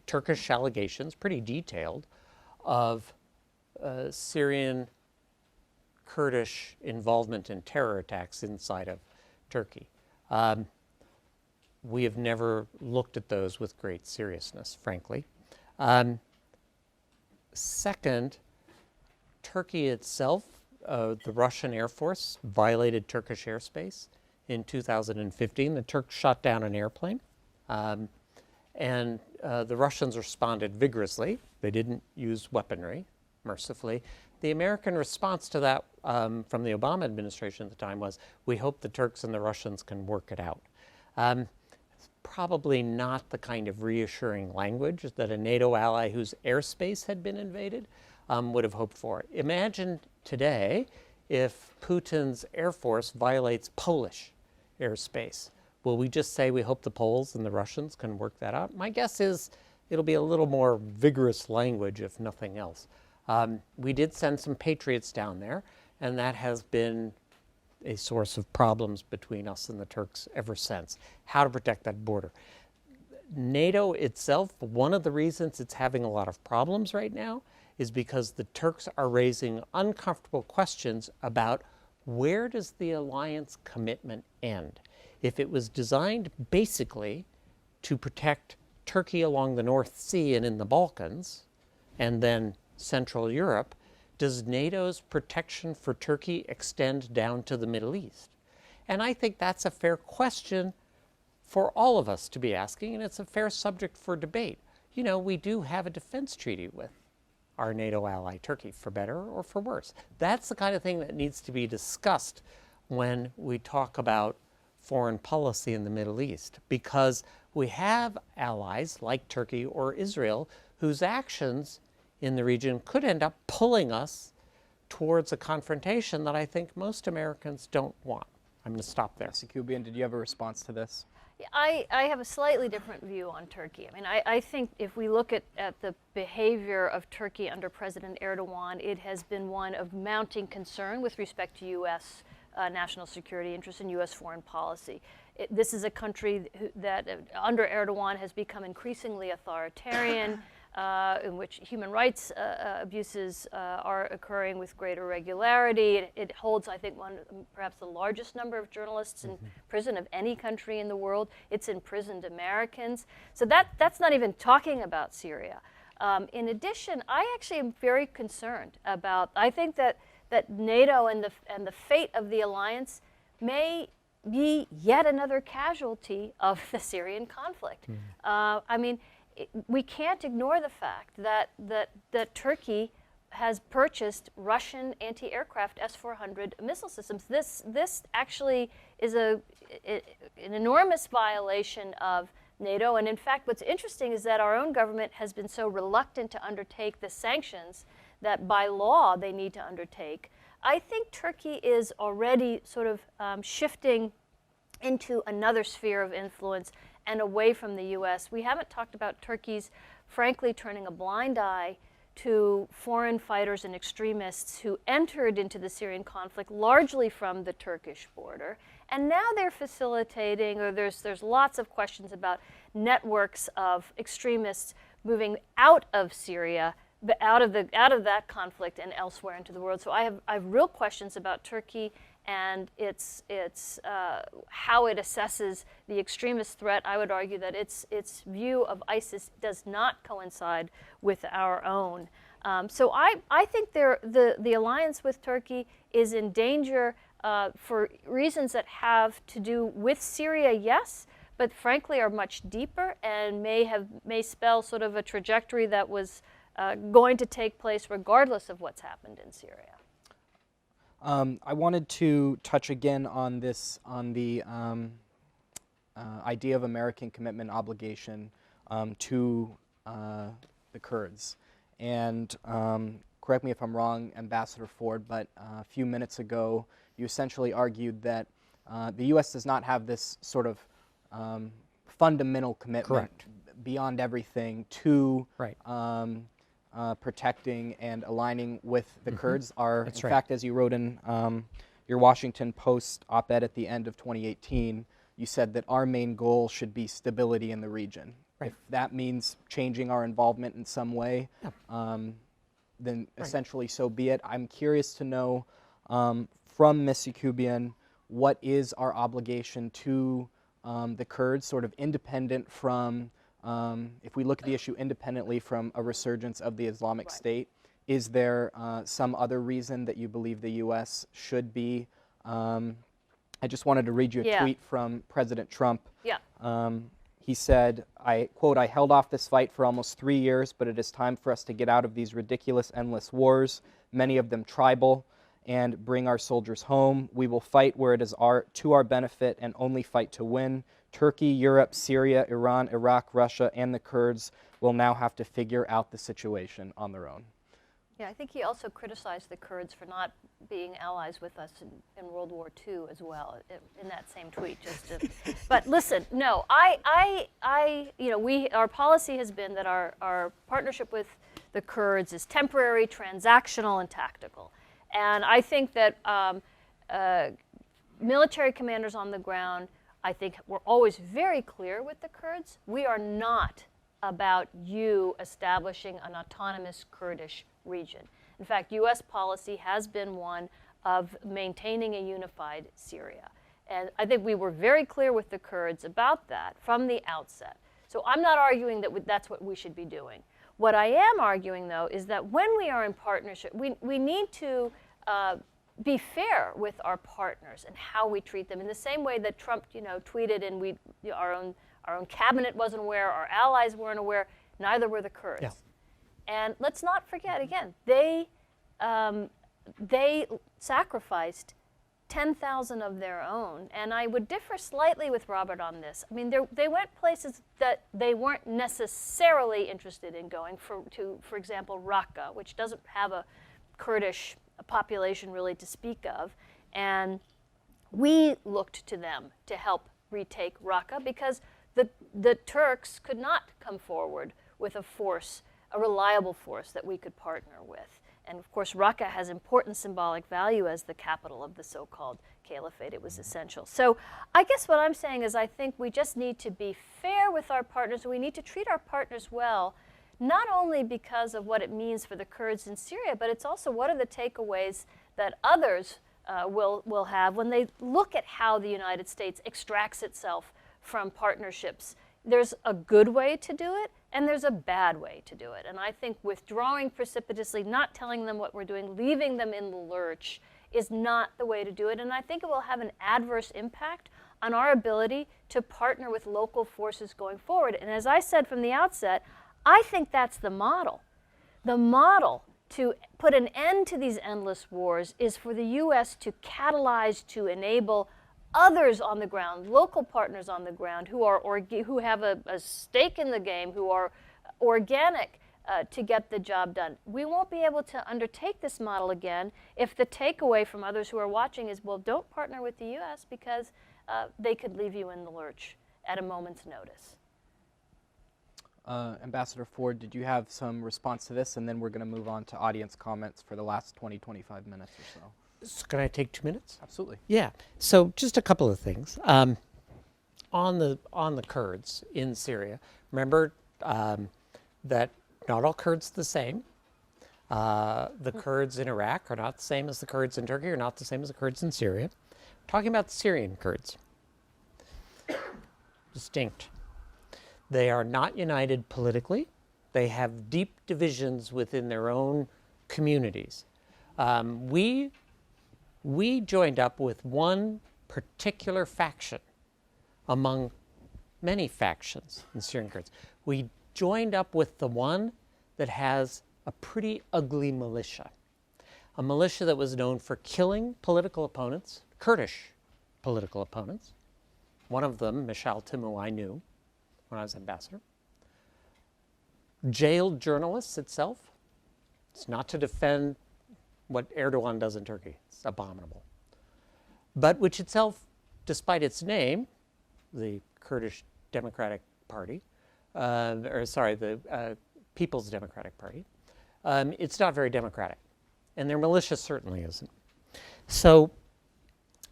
Turkish allegations, pretty detailed, of Syrian Kurdish involvement in terror attacks inside of Turkey. We have never looked at those with great seriousness, frankly. Second, Turkey itself, the Russian Air Force violated Turkish airspace in 2015. The Turks shot down an airplane, and the Russians responded vigorously. They didn't use weaponry, mercifully. The American response to that from the Obama administration at the time was, we hope the Turks and the Russians can work it out. Probably not the kind of reassuring language that a NATO ally whose airspace had been invaded would have hoped for. Imagine today if Putin's Air Force violates Polish airspace. Will we just say we hope the Poles and the Russians can work that out? My guess is it'll be a little more vigorous language, if nothing else. We did send some Patriots down there, and that has been a source of problems between us and the Turks ever since. How to protect that border. NATO itself, one of the reasons it's having a lot of problems right now is because the Turks are raising uncomfortable questions about where does the alliance commitment end? If it was designed basically to protect Turkey along the North Sea and in the Balkans, and then Central Europe, does NATO's protection for Turkey extend down to the Middle East? And I think that's a fair question for all of us to be asking, and it's a fair subject for debate. You know, we do have a defense treaty with our NATO ally Turkey, for better or for worse. That's the kind of thing that needs to be discussed when we talk about foreign policy in the Middle East, because we have allies like Turkey or Israel whose actions in the region could end up pulling us towards a confrontation that I think most Americans don't want. I'm going to stop there. Yacoubian, did you have a response to this? I have a slightly different view on Turkey. I mean, I think if we look at the behavior of Turkey under President Erdogan, it has been one of mounting concern with respect to U.S. National security interests and U.S. foreign policy. This is a country that under Erdogan has become increasingly authoritarian, in which human rights abuses are occurring with greater regularity. It holds, I think, perhaps the largest number of journalists in prison of any country in the world. It's imprisoned Americans. So that's not even talking about Syria. In addition, I actually am very concerned about, I think that NATO and the fate of the alliance may be yet another casualty of the Syrian conflict. I mean, we can't ignore the fact that Turkey has purchased Russian anti-aircraft S-400 missile systems. This actually is an enormous violation of NATO. And in fact, what's interesting is that our own government has been so reluctant to undertake the sanctions that by law they need to undertake. I think Turkey is already sort of shifting into another sphere of influence and away from the U.S. We haven't talked about Turkey's, frankly, turning a blind eye to foreign fighters and extremists who entered into the Syrian conflict largely from the Turkish border. And now they're facilitating, or there's lots of questions about networks of extremists moving out of Syria, out of that conflict and elsewhere into the world. So I have real questions about Turkey and its how it assesses the extremist threat. I would argue that its view of ISIS does not coincide with our own. So I think the alliance with Turkey is in danger for reasons that have to do with Syria, yes, but frankly are much deeper and may spell sort of a trajectory that was going to take place regardless of what's happened in Syria. I wanted to touch again on the idea of American commitment obligation to the Kurds. And correct me if I'm wrong, Ambassador Ford, but a few minutes ago you essentially argued that the U.S. does not have this sort of fundamental commitment beyond everything to protecting and aligning with the Kurds. In fact, as you wrote in your Washington Post op-ed at the end of 2018, you said that our main goal should be stability in the region. If that means changing our involvement in some way, then essentially so be it. I'm curious to know from Missy Cuban, what is our obligation to the Kurds, sort of independent from, if we look at the issue independently from a resurgence of the Islamic State, is there some other reason that you believe the U.S. should be? I just wanted to read you a tweet from President Trump. He said, quote, "I held off this fight for almost 3 years, but it is time for us to get out of these ridiculous, endless wars, many of them tribal, and bring our soldiers home. We will fight where it is to our benefit and only fight to win. Turkey, Europe, Syria, Iran, Iraq, Russia, and the Kurds will now have to figure out the situation on their own." Yeah, I think he also criticized the Kurds for not being allies with us in World War II as well, in that same tweet. But listen, no, our policy has been that our partnership with the Kurds is temporary, transactional, and tactical. And I think that military commanders on the ground, I think we're always very clear with the Kurds. We are not about you establishing an autonomous Kurdish region. In fact, U.S. policy has been one of maintaining a unified Syria. And I think we were very clear with the Kurds about that from the outset. So I'm not arguing that that's what we should be doing. What I am arguing, though, is that when we are in partnership, we need to be fair with our partners and how we treat them. In the same way that Trump, tweeted and our own cabinet wasn't aware, our allies weren't aware, neither were the Kurds. Yeah. And let's not forget, again, they sacrificed 10,000 of their own. And I would differ slightly with Robert on this. I mean, they went places that they weren't necessarily interested in going, for example, Raqqa, which doesn't have a Kurdish population really to speak of. And we looked to them to help retake Raqqa because the Turks could not come forward with a reliable force that we could partner with. And of course, Raqqa has important symbolic value as the capital of the so-called caliphate. It was essential. So I guess what I'm saying is I think we just need to be fair with our partners. We need to treat our partners well, not only because of what it means for the Kurds in Syria, but it's also what are the takeaways that others will have when they look at how the United States extracts itself from partnerships. There's a good way to do it, and there's a bad way to do it. And I think withdrawing precipitously, not telling them what we're doing, leaving them in the lurch is not the way to do it. And I think it will have an adverse impact on our ability to partner with local forces going forward. And as I said from the outset, I think that's the model. The model to put an end to these endless wars is for the U.S. to catalyze, to enable others on the ground, local partners on the ground who have a stake in the game, who are organic to get the job done. We won't be able to undertake this model again if the takeaway from others who are watching is, well, don't partner with the U.S. because they could leave you in the lurch. at a moment's notice. Ambassador Ford, did you have some response to this? And then we're going to move on to audience comments for the last 25 minutes or so. So can I take 2 minutes? Absolutely. Yeah. So just a couple of things. On the Kurds in Syria, remember that not all Kurds are the same. The Kurds in Iraq are not the same as the Kurds in Turkey, are not the same as the Kurds in Syria. Talking about the Syrian Kurds. Distinct. They are not united politically. They have deep divisions within their own communities. We joined up with one particular faction among many factions in Syrian Kurds. We joined up with the one that has a pretty ugly militia. A militia that was known for killing political opponents, Kurdish political opponents. One of them, Mishal Timu, I knew when I was ambassador. Jailed journalists itself. It's not to defend what Erdogan does in Turkey. It's abominable. But which itself, despite its name, the Kurdish Democratic Party, the People's Democratic Party, it's not very democratic. And their militia certainly isn't. So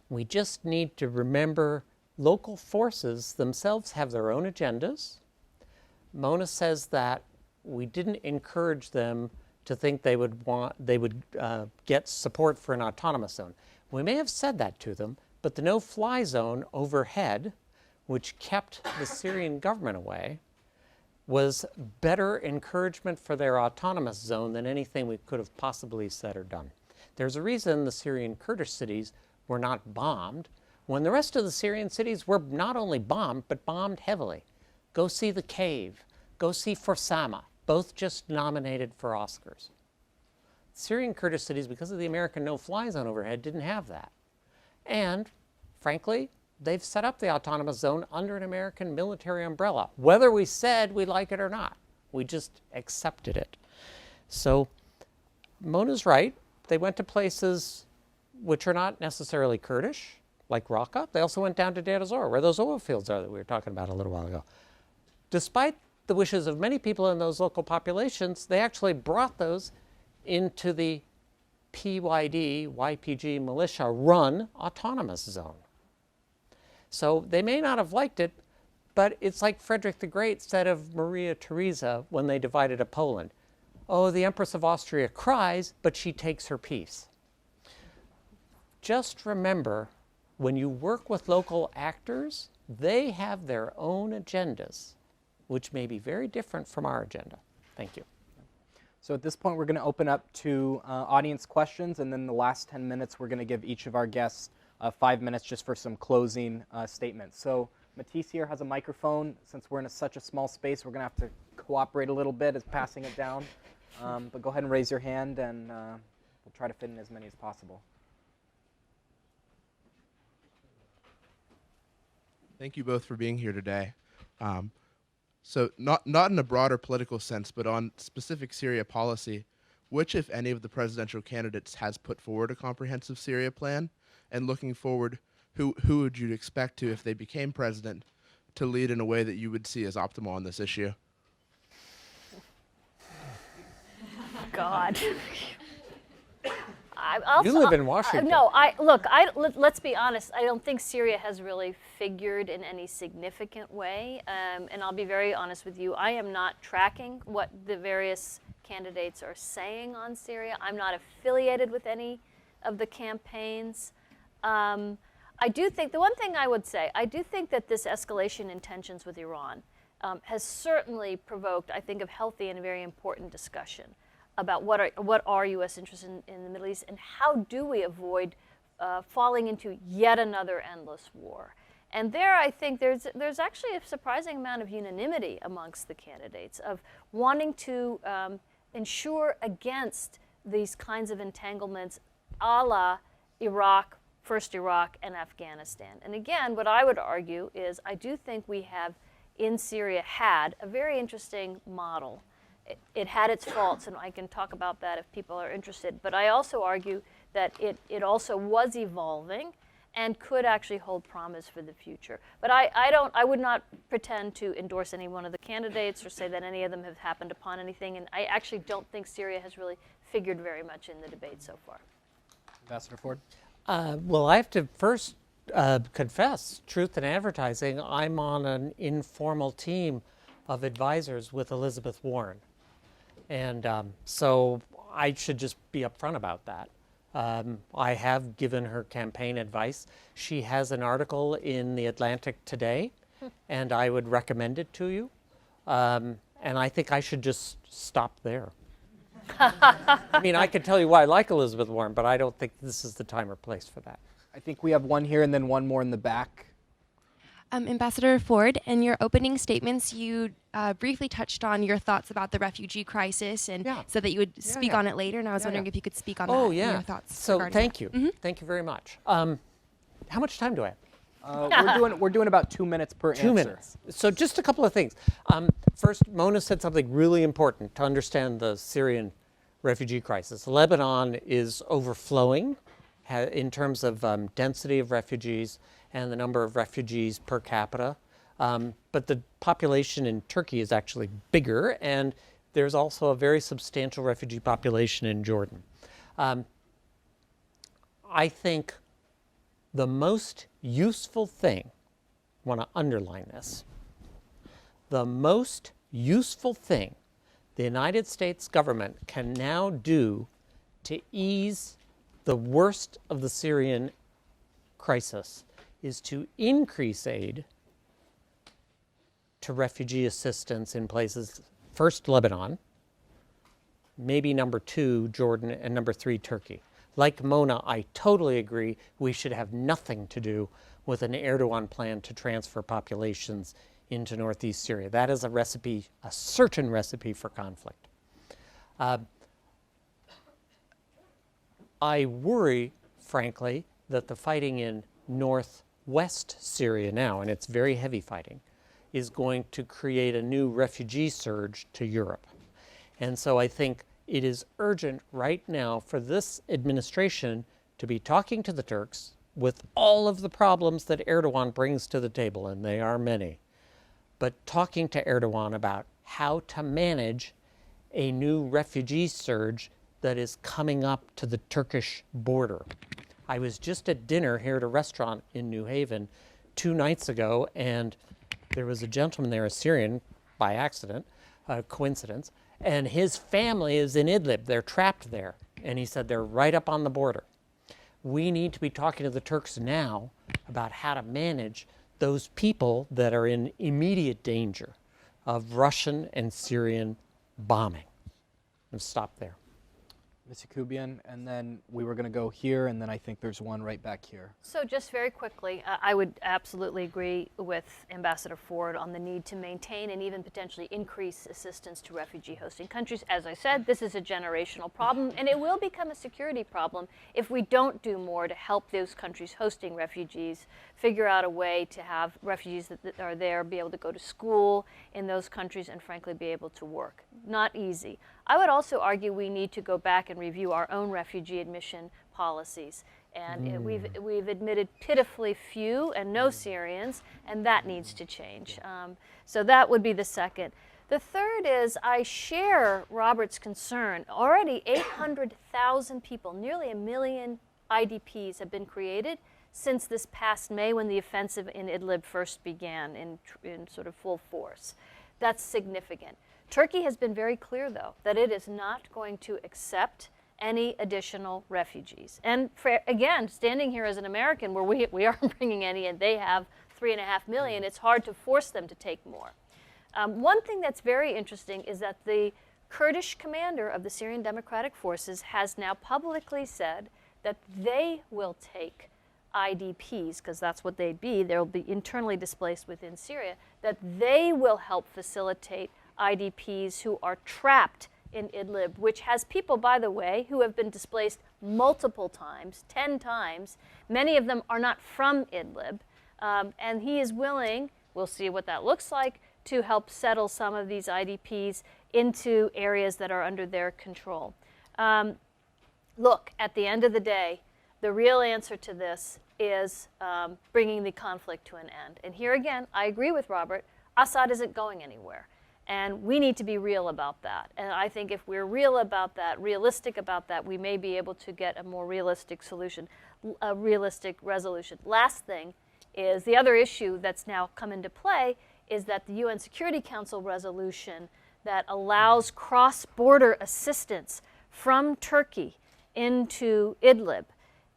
we just need to remember local forces themselves have their own agendas. Mona says that we didn't encourage them to think they would get support for an autonomous zone. We may have said that to them, but the no-fly zone overhead, which kept the Syrian government away, was better encouragement for their autonomous zone than anything we could have possibly said or done. There's a reason the Syrian Kurdish cities were not bombed, when the rest of the Syrian cities were not only bombed, but bombed heavily. Go see The Cave. Go see Forsama, both just nominated for Oscars. Syrian Kurdish cities, because of the American no-fly zone overhead, didn't have that. And, frankly, they've set up the autonomous zone under an American military umbrella, whether we said we like it or not. We just accepted it. So Mona's right. They went to places which are not necessarily Kurdish, like Raqqa. They also went down to Deir ez-Zor, where those oil fields are that we were talking about a little while ago. Despite the wishes of many people in those local populations, they actually brought those into the YPG militia-run autonomous zone. So they may not have liked it, but it's like Frederick the Great said of Maria Theresa when they divided up Poland. Oh, the Empress of Austria cries, but she takes her peace. Just remember, when you work with local actors, they have their own agendas, which may be very different from our agenda. Thank you. So at this point, we're going to open up to audience questions, and then the last 10 minutes, we're going to give each of our guests 5 minutes just for some closing statements. So Matisse here has a microphone. Since we're in such a small space, we're going to have to cooperate a little bit as passing it down. But go ahead and raise your hand, and we'll try to fit in as many as possible. Thank you both for being here today. So not in a broader political sense, but on specific Syria policy, which, if any, of the presidential candidates has put forward a comprehensive Syria plan? And looking forward, who would you expect to, if they became president, to lead in a way that you would see as optimal on this issue? God. You live in Washington. Let's be honest. I don't think Syria has really figured in any significant way. And I'll be very honest with you. I am not tracking what the various candidates are saying on Syria. I'm not affiliated with any of the campaigns. I do think, the one thing I would say, I do think that this escalation in tensions with Iran has certainly provoked, I think, a healthy and very important discussion about what are U.S. interests in the Middle East, and how do we avoid falling into yet another endless war. And there, I think there's actually a surprising amount of unanimity amongst the candidates of wanting to ensure against these kinds of entanglements a la Iraq, first Iraq and Afghanistan. And again, what I would argue is I do think we have in Syria had a very interesting model. It had its faults, and I can talk about that if people are interested. But I also argue that it also was evolving, and could actually hold promise for the future. But I would not pretend to endorse any one of the candidates or say that any of them have happened upon anything, and I actually don't think Syria has really figured very much in the debate so far. Ambassador Ford? Well, I have to first confess, truth in advertising, I'm on an informal team of advisors with Elizabeth Warren. And so I should just be upfront about that. I have given her campaign advice. She has an article in the Atlantic today, and I would recommend it to you. And I think I should just stop there. I mean, I could tell you why I like Elizabeth Warren, but I don't think this is the time or place for that. I think we have one here and then one more in the back. Ambassador Ford, in your opening statements, you briefly touched on your thoughts about the refugee crisis and said that you would speak on it later, and I was wondering if you could speak on that and your thoughts. So thank you. Mm-hmm. Thank you very much. How much time do I have? We're doing about 2 minutes per answer. 2 minutes. So just a couple of things. First, Mona said something really important to understand the Syrian refugee crisis. Lebanon is overflowing in terms of density of refugees and the number of refugees per capita. But the population in Turkey is actually bigger, and there's also a very substantial refugee population in Jordan. I think the most useful thing, I want to underline this, the most useful thing the United States government can now do to ease the worst of the Syrian crisis is to increase aid to refugee assistance in places, first Lebanon, maybe number 2, Jordan, and number 3, Turkey. Like Mona, I totally agree we should have nothing to do with an Erdogan plan to transfer populations into northeast Syria. That is a recipe, a certain recipe for conflict. I worry, frankly, that the fighting in northwest Syria now, and it's very heavy fighting, is going to create a new refugee surge to Europe. And so I think it is urgent right now for this administration to be talking to the Turks with all of the problems that Erdogan brings to the table, and they are many, but talking to Erdogan about how to manage a new refugee surge that is coming up to the Turkish border. I was just at dinner here at a restaurant in New Haven 2 nights ago, and there was a gentleman there, a Syrian, by accident, coincidence, and his family is in Idlib. They're trapped there. And he said they're right up on the border. We need to be talking to the Turks now about how to manage those people that are in immediate danger of Russian and Syrian bombing. And stop there. Ms. Yacoubian, and then we were going to go here, and then I think there's one right back here. So just very quickly, I would absolutely agree with Ambassador Ford on the need to maintain and even potentially increase assistance to refugee hosting countries. As I said, this is a generational problem, and it will become a security problem if we don't do more to help those countries hosting refugees figure out a way to have refugees that are there be able to go to school in those countries and frankly be able to work. Not easy. I would also argue we need to go back and review our own refugee admission policies. And we've admitted pitifully few and no Syrians, and that needs to change. So that would be the second. The third is I share Robert's concern. Already 800,000 people, nearly 1 million IDPs have been created since this past May when the offensive in Idlib first began in sort of full force. That's significant. Turkey has been very clear, though, that it is not going to accept any additional refugees. And for, again, standing here as an American where we aren't bringing any and they have 3.5 million, it's hard to force them to take more. One thing that's very interesting is that the Kurdish commander of the Syrian Democratic Forces has now publicly said that they will take IDPs, because that's what they'd be, they'll be internally displaced within Syria, that they will help facilitate IDPs who are trapped in Idlib, which has people, by the way, who have been displaced multiple times, 10 times. Many of them are not from Idlib. And he is willing, we'll see what that looks like, to help settle some of these IDPs into areas that are under their control. Look, at the end of the day, The real answer to this is bringing the conflict to an end. And here again, I agree with Robert, Assad isn't going anywhere. And we need to be real about that. And I think if we're real about that, realistic about that, we may be able to get a more realistic solution, a realistic resolution. Last thing is the other issue that's now come into play is that the UN Security Council resolution that allows cross-border assistance from Turkey into Idlib,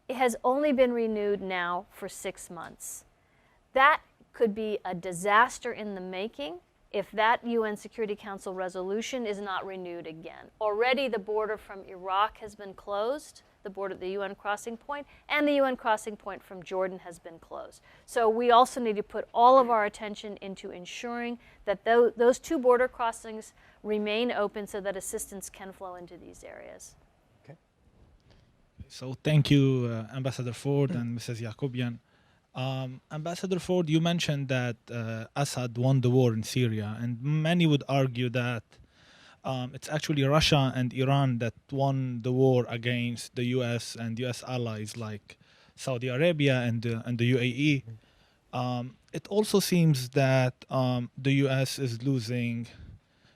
it has only been renewed now for 6 months. That could be a disaster in the making if that UN Security Council resolution is not renewed again. Already the border from Iraq has been closed, the UN crossing point, and the UN crossing point from Jordan has been closed. So we also need to put all of our attention into ensuring that those two border crossings remain open so that assistance can flow into these areas. Okay. So thank you, Ambassador Ford and Mrs. Yacoubian. Ambassador Ford, you mentioned that Assad won the war in Syria, and many would argue that it's actually Russia and Iran that won the war against the U.S. and U.S. allies like Saudi Arabia and the UAE. It also seems that the U.S. is losing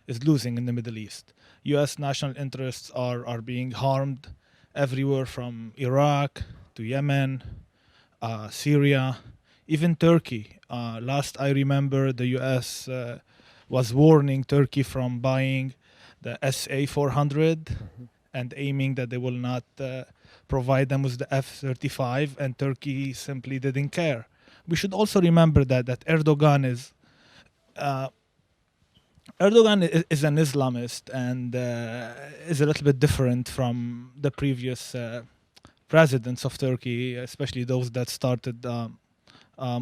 in the Middle East. U.S. national interests are being harmed everywhere from Iraq to Yemen, Syria, even Turkey. Last I remember, the U.S. Was warning Turkey from buying the SA-400 and aiming that they will not provide them with the F-35, and Turkey simply didn't care. We should also remember that Erdogan is an Islamist and is a little bit different from the previous presidents of Turkey, especially those that started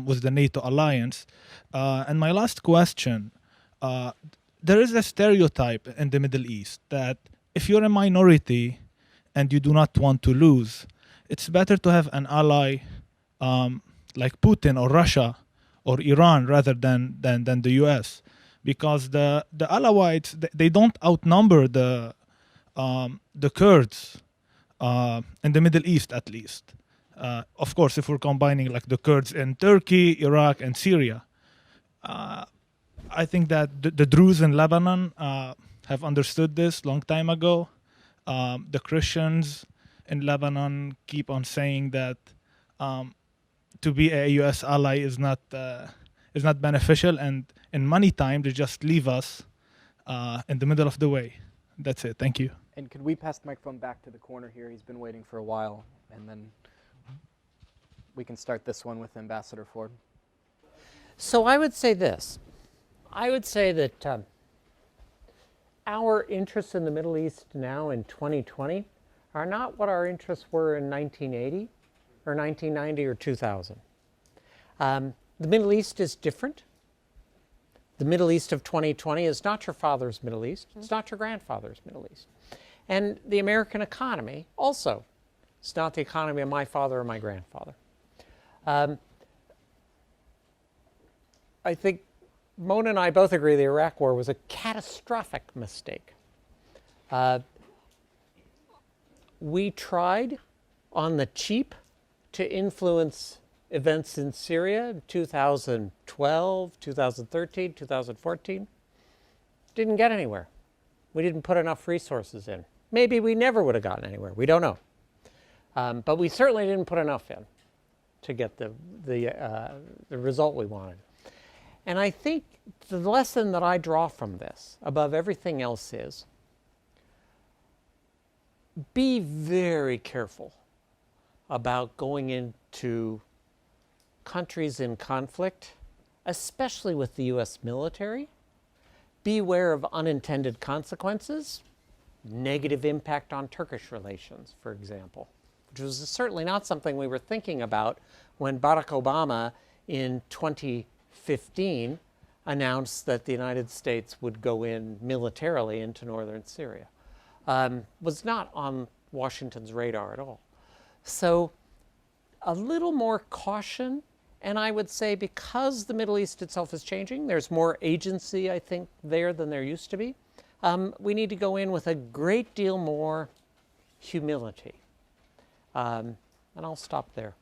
with the NATO alliance. And my last question, there is a stereotype in the Middle East that if you're a minority and you do not want to lose, it's better to have an ally like Putin or Russia or Iran rather than the US, because the Alawites, they don't outnumber the Kurds in the Middle East, at least. Of course, if we're combining like the Kurds in Turkey, Iraq, and Syria. I think that the Druze in Lebanon have understood this long time ago. The Christians in Lebanon keep on saying that to be a U.S. ally is not beneficial, and in money time they just leave us in the middle of the way. That's it. Thank you. And could we pass the microphone back to the corner here? He's been waiting for a while, and then we can start this one with Ambassador Ford. So I would say this. I would say that our interests in the Middle East now in 2020 are not what our interests were in 1980 or 1990 or 2000. The Middle East is different. The Middle East of 2020 is not your father's Middle East. It's not your grandfather's Middle East. And the American economy also. It's not the economy of my father or my grandfather. I think Mona and I both agree the Iraq War was a catastrophic mistake. We tried on the cheap to influence events in Syria in 2012, 2013, 2014. Didn't get anywhere. We didn't put enough resources in. Maybe we never would have gotten anywhere. We don't know. But we certainly didn't put enough in to get the result we wanted. And I think the lesson that I draw from this, above everything else, is be very careful about going into countries in conflict, especially with the U.S. military. Beware of unintended consequences, negative impact on Turkish relations, for example, which was certainly not something we were thinking about when Barack Obama in 2015 announced that the United States would go in militarily into northern Syria. Was not on Washington's radar at all. So a little more caution, and I would say because the Middle East itself is changing, there's more agency, I think, there than there used to be. We need to go in with a great deal more humility. And I'll stop there.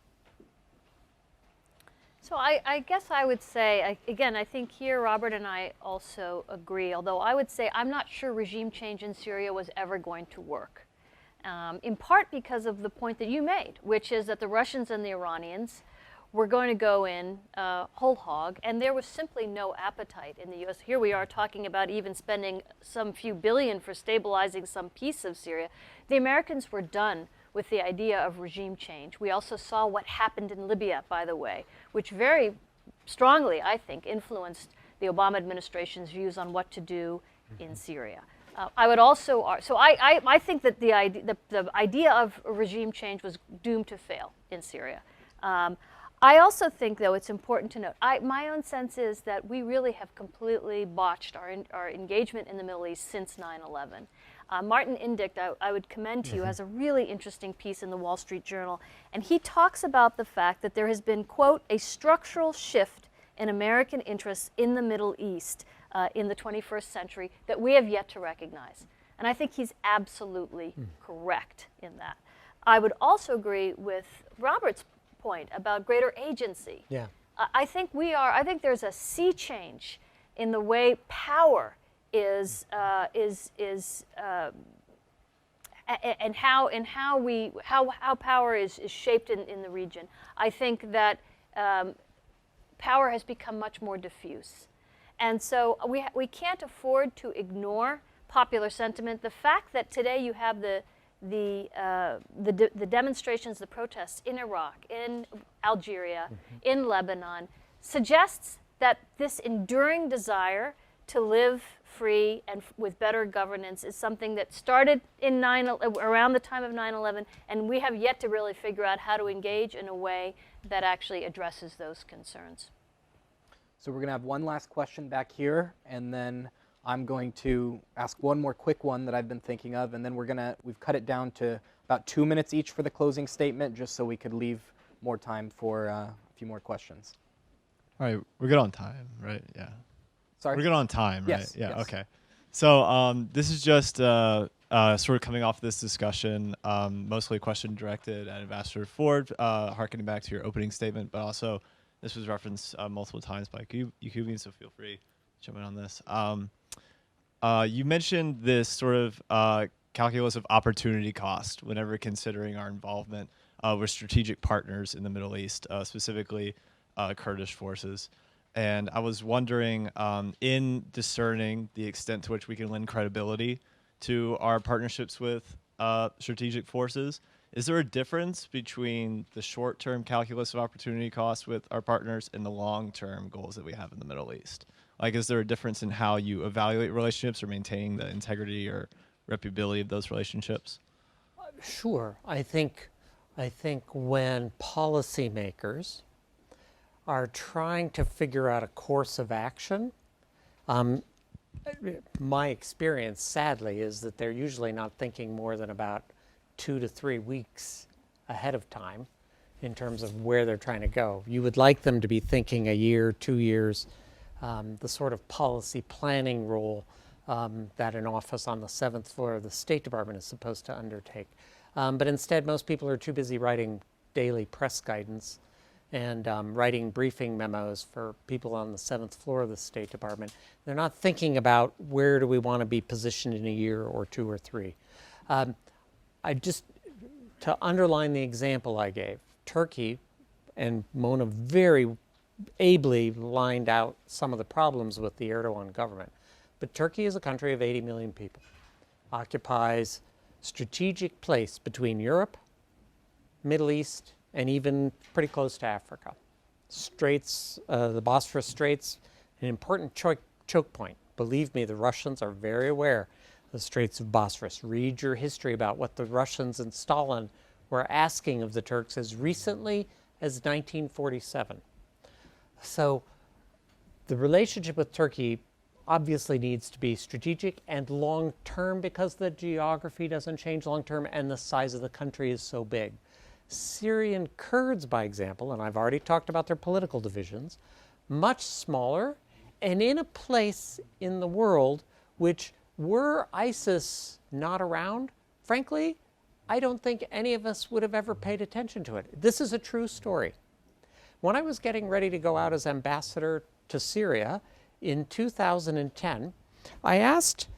So I guess I would say, again, I think here Robert and I also agree, although I would say I'm not sure regime change in Syria was ever going to work, in part because of the point that you made, which is that the Russians and the Iranians were going to go in whole hog, and there was simply no appetite in the U.S. Here we are talking about even spending some few billion for stabilizing some piece of Syria. The Americans were done with the idea of regime change. We also saw what happened in Libya, by the way, which very strongly, I think, influenced the Obama administration's views on what to do in Syria. I would also, I think that the idea of regime change was doomed to fail in Syria. I also think, though, it's important to note, my own sense is that we really have completely botched our engagement in the Middle East since 9/11. Martin Indyk, I would commend to you, has a really interesting piece in the Wall Street Journal, and he talks about the fact that there has been, quote, a structural shift in American interests in the Middle East in the 21st century that we have yet to recognize. And I think he's absolutely correct in that. I would also agree with Robert's point about greater agency. Yeah. I think there's a sea change in the way power is and how power is shaped in the region. I think that power has become much more diffuse, and so we can't afford to ignore popular sentiment. The fact that today you have the demonstrations, the protests in Iraq, in Algeria, in Lebanon, suggests that this enduring desire to live free and with better governance is something that started in around the time of 9/11, and we have yet to really figure out how to engage in a way that actually addresses those concerns. So we're going to have one last question back here, and then I'm going to ask one more quick one that I've been thinking of, and then we've cut it down to about 2 minutes each for the closing statement, just so we could leave more time for a few more questions. All right, we're good on time, right? Yeah. Sorry? We're good on time, right? Yes. Yeah, yes. okay. So this is just sort of coming off this discussion, mostly a question directed at Ambassador Ford, harkening back to your opening statement, but also this was referenced multiple times by Yacoubian, so feel free to jump in on this. You mentioned this sort of calculus of opportunity cost whenever considering our involvement with strategic partners in the Middle East, specifically Kurdish forces. And I was wondering, in discerning the extent to which we can lend credibility to our partnerships with strategic forces, is there a difference between the short-term calculus of opportunity cost with our partners and the long-term goals that we have in the Middle East? Like, is there a difference in how you evaluate relationships or maintaining the integrity or reputability of those relationships? Sure. I think when policymakers are trying to figure out a course of action, my experience, sadly, is that they're usually not thinking more than about 2 to 3 weeks ahead of time in terms of where they're trying to go. You would like them to be thinking a year, 2 years, the sort of policy planning role that an office on the 7th floor of the State Department is supposed to undertake. But instead, most people are too busy writing daily press guidance and writing briefing memos for people on the 7th floor of the State Department. They're not thinking about where do we want to be positioned in a year or 2 or 3. To underline the example I gave, Turkey, and Mona very ably lined out some of the problems with the Erdogan government. But Turkey is a country of 80 million people, occupies strategic place between Europe, Middle East, and even pretty close to Africa. Straits, the Bosphorus Straits, an important choke point. Believe me, the Russians are very aware of the Straits of Bosphorus. Read your history about what the Russians and Stalin were asking of the Turks as recently as 1947. So the relationship with Turkey obviously needs to be strategic and long-term because the geography doesn't change long-term and the size of the country is so big. Syrian Kurds, by example, and I've already talked about their political divisions, much smaller and in a place in the world which, were ISIS not around, frankly, I don't think any of us would have ever paid attention to it. This is a true story. When I was getting ready to go out as ambassador to Syria in 2010, I asked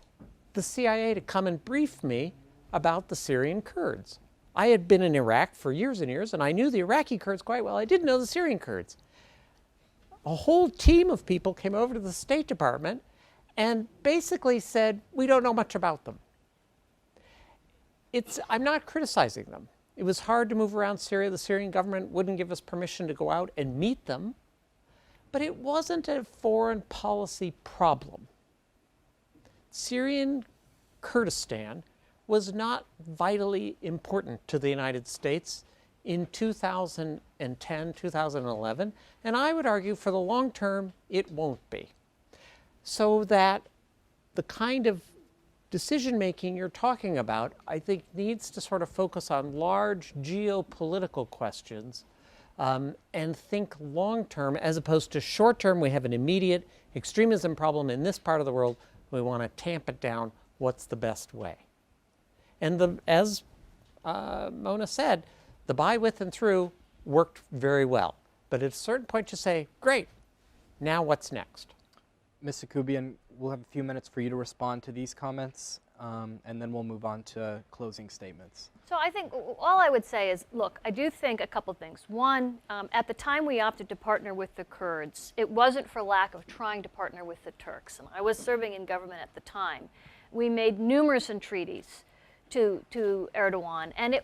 the CIA to come and brief me about the Syrian Kurds. I had been in Iraq for years and years, and I knew the Iraqi Kurds quite well. I didn't know the Syrian Kurds. A whole team of people came over to the State Department and basically said, we don't know much about them. I'm not criticizing them. It was hard to move around Syria. The Syrian government wouldn't give us permission to go out and meet them. But it wasn't a foreign policy problem. Syrian Kurdistan was not vitally important to the United States in 2010, 2011, and I would argue for the long term it won't be. So that the kind of decision-making you're talking about, I think, needs to sort of focus on large geopolitical questions and think long-term as opposed to short-term. We have an immediate extremism problem in this part of the world. We want to tamp it down. What's the best way? And as Mona said, the by, with, and through worked very well. But at a certain point you say, great, now what's next? Ms. Yacoubian, we'll have a few minutes for you to respond to these comments, and then we'll move on to closing statements. So I think all I would say is, look, I do think a couple things. One, at the time we opted to partner with the Kurds, it wasn't for lack of trying to partner with the Turks. And I was serving in government at the time. We made numerous entreaties to Erdogan, and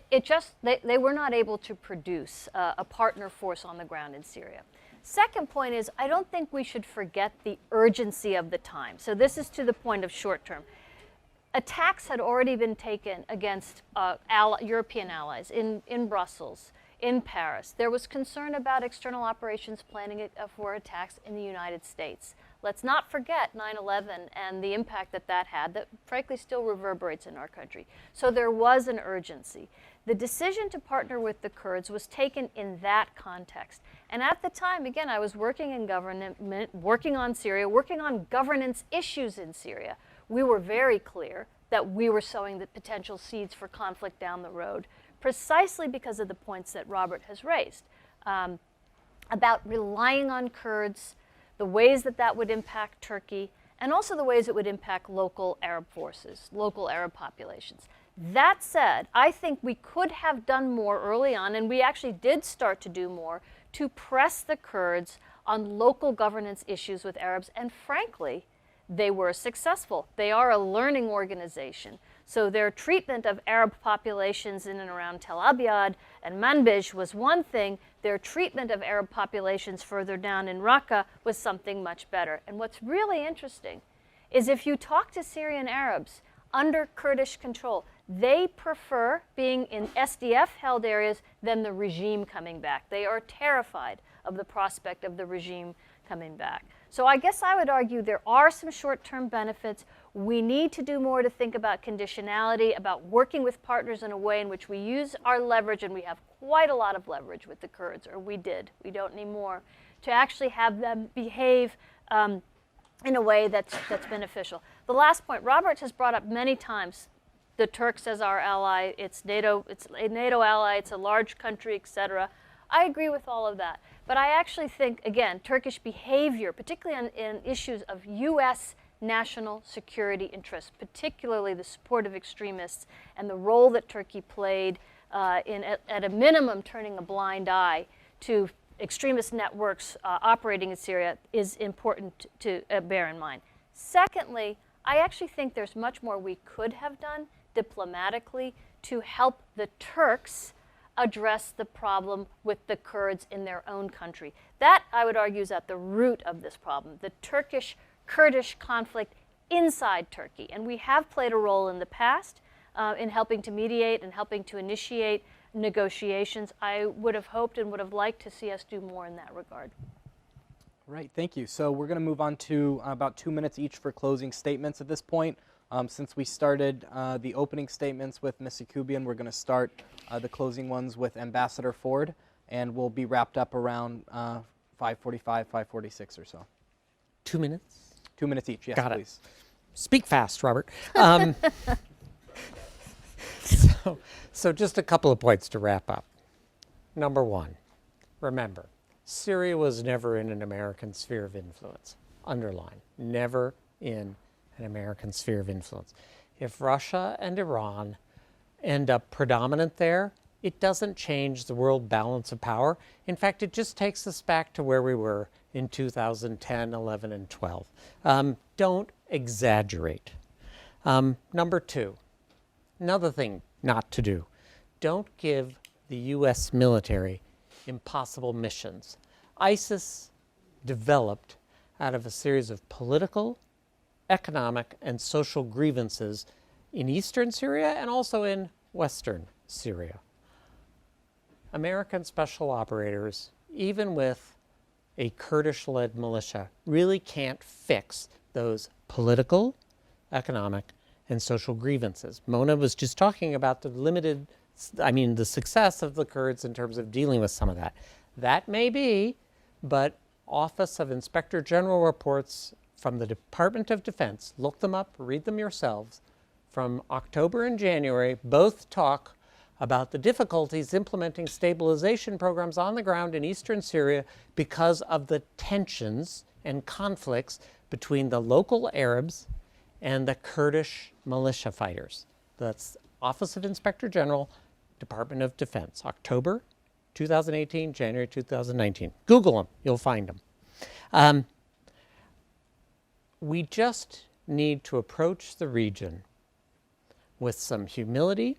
they were not able to produce a partner force on the ground in Syria. Second point is, I don't think we should forget the urgency of the time. So this is to the point of short term. Attacks had already been taken against European allies in Brussels, in Paris. There was concern about external operations planning for attacks in the United States. Let's not forget 9/11 and the impact that had that frankly still reverberates in our country. So there was an urgency. The decision to partner with the Kurds was taken in that context. And at the time, again, I was working in government, working on Syria, working on governance issues in Syria. We were very clear that we were sowing the potential seeds for conflict down the road, precisely because of the points that Robert has raised about relying on Kurds, the ways that would impact Turkey, and also the ways it would impact local Arab forces, local Arab populations. That said, I think we could have done more early on, and we actually did start to do more to press the Kurds on local governance issues with Arabs, and frankly, they were successful. They are a learning organization. So their treatment of Arab populations in and around Tel Abyad and Manbij was one thing. Their treatment of Arab populations further down in Raqqa was something much better. And what's really interesting is if you talk to Syrian Arabs under Kurdish control, they prefer being in SDF-held areas than the regime coming back. They are terrified of the prospect of the regime coming back. So I guess I would argue there are some short-term benefits. We need to do more to think about conditionality, about working with partners in a way in which we use our leverage, and we have quite a lot of leverage with the Kurds, or we did. We don't need more, to actually have them behave in a way that's beneficial. The last point, Robert has brought up many times the Turks as our ally, it's a NATO ally, it's a large country, etc. I agree with all of that. But I actually think, again, Turkish behavior, particularly in issues of U.S. national security interests, particularly the support of extremists and the role that Turkey played at a minimum turning a blind eye to extremist networks operating in Syria, is important to bear in mind. Secondly, I actually think there's much more we could have done diplomatically to help the Turks address the problem with the Kurds in their own country. That, I would argue, is at the root of this problem, the Turkish-Kurdish conflict inside Turkey. And we have played a role in the past in helping to mediate and helping to initiate negotiations. I would have hoped and would have liked to see us do more in that regard. Right, thank you. So we're going to move on to about 2 minutes each for closing statements at this point. Since we started the opening statements with Ms. Yacoubian, we're going to start the closing ones with Ambassador Ford, and we'll be wrapped up around 5:45, 5:46 or so. 2 minutes? 2 minutes each, yes, Got please. Speak fast, Robert. So just a couple of points to wrap up. Number one, remember, Syria was never in an American sphere of influence. Underline, never in an American sphere of influence. If Russia and Iran end up predominant there, it doesn't change the world balance of power. In fact, it just takes us back to where we were in 2010, 11, and 12. Don't exaggerate. Number two, another thing not to do, don't give the U.S. military impossible missions. ISIS developed out of a series of political, economic, and social grievances in eastern Syria and also in western Syria. American special operators, even with a Kurdish-led militia, really can't fix those political, economic, and social grievances. Mona was just talking about the success of the Kurds in terms of dealing with some of that. That may be, but Office of Inspector General reports from the Department of Defense, look them up, read them yourselves, from October and January, both talk about the difficulties implementing stabilization programs on the ground in eastern Syria because of the tensions and conflicts between the local Arabs and the Kurdish militia fighters. That's Office of Inspector General, Department of Defense, October 2018, January 2019. Google them, you'll find them. We just need to approach the region with some humility.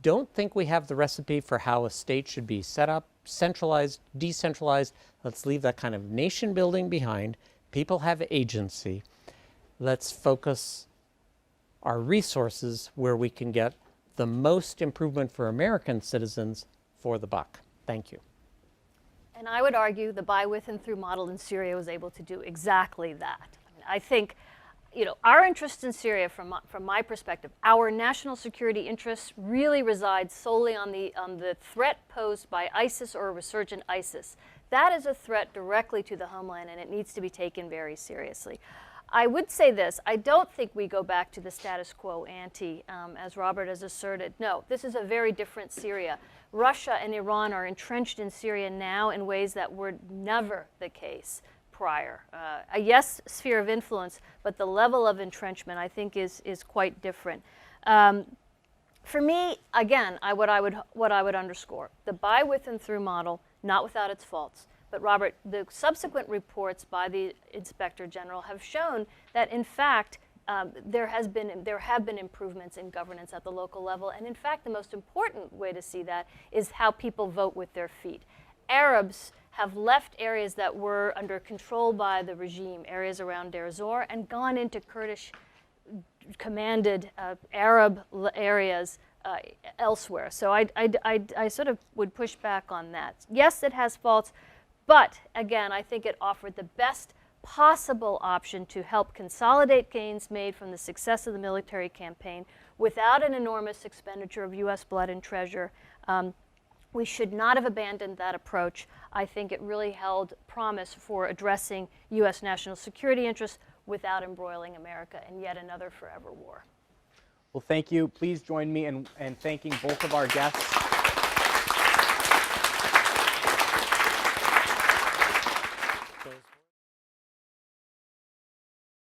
Don't think we have the recipe for how a state should be set up, centralized, decentralized. Let's leave that kind of nation building behind. People have agency. Let's focus our resources where we can get the most improvement for American citizens for the buck. Thank you. And I would argue the by, with, and through model in Syria was able to do exactly that. I think, our interest in Syria, from my perspective, our national security interests really reside solely on the threat posed by ISIS or resurgent ISIS. That is a threat directly to the homeland, and it needs to be taken very seriously. I would say this, I don't think we go back to the status quo ante, as Robert has asserted. No, this is a very different Syria. Russia and Iran are entrenched in Syria now in ways that were never the case prior. Yes, sphere of influence, but the level of entrenchment, I think, is quite different. For me, again, what I would underscore, the by, with, and through model, not without its faults. But Robert, the subsequent reports by the Inspector General have shown that, in fact, there have been improvements in governance at the local level. And in fact, the most important way to see that is how people vote with their feet. Arabs have left areas that were under control by the regime, areas around Deir ez-Zor, and gone into Kurdish commanded Arab areas elsewhere. So I sort of would push back on that. Yes, it has faults, but again, I think it offered the best possible option to help consolidate gains made from the success of the military campaign without an enormous expenditure of U.S. blood and treasure. We should not have abandoned that approach. I think it really held promise for addressing U.S. national security interests without embroiling America in yet another forever war. Well, thank you. Please join me in thanking both of our guests.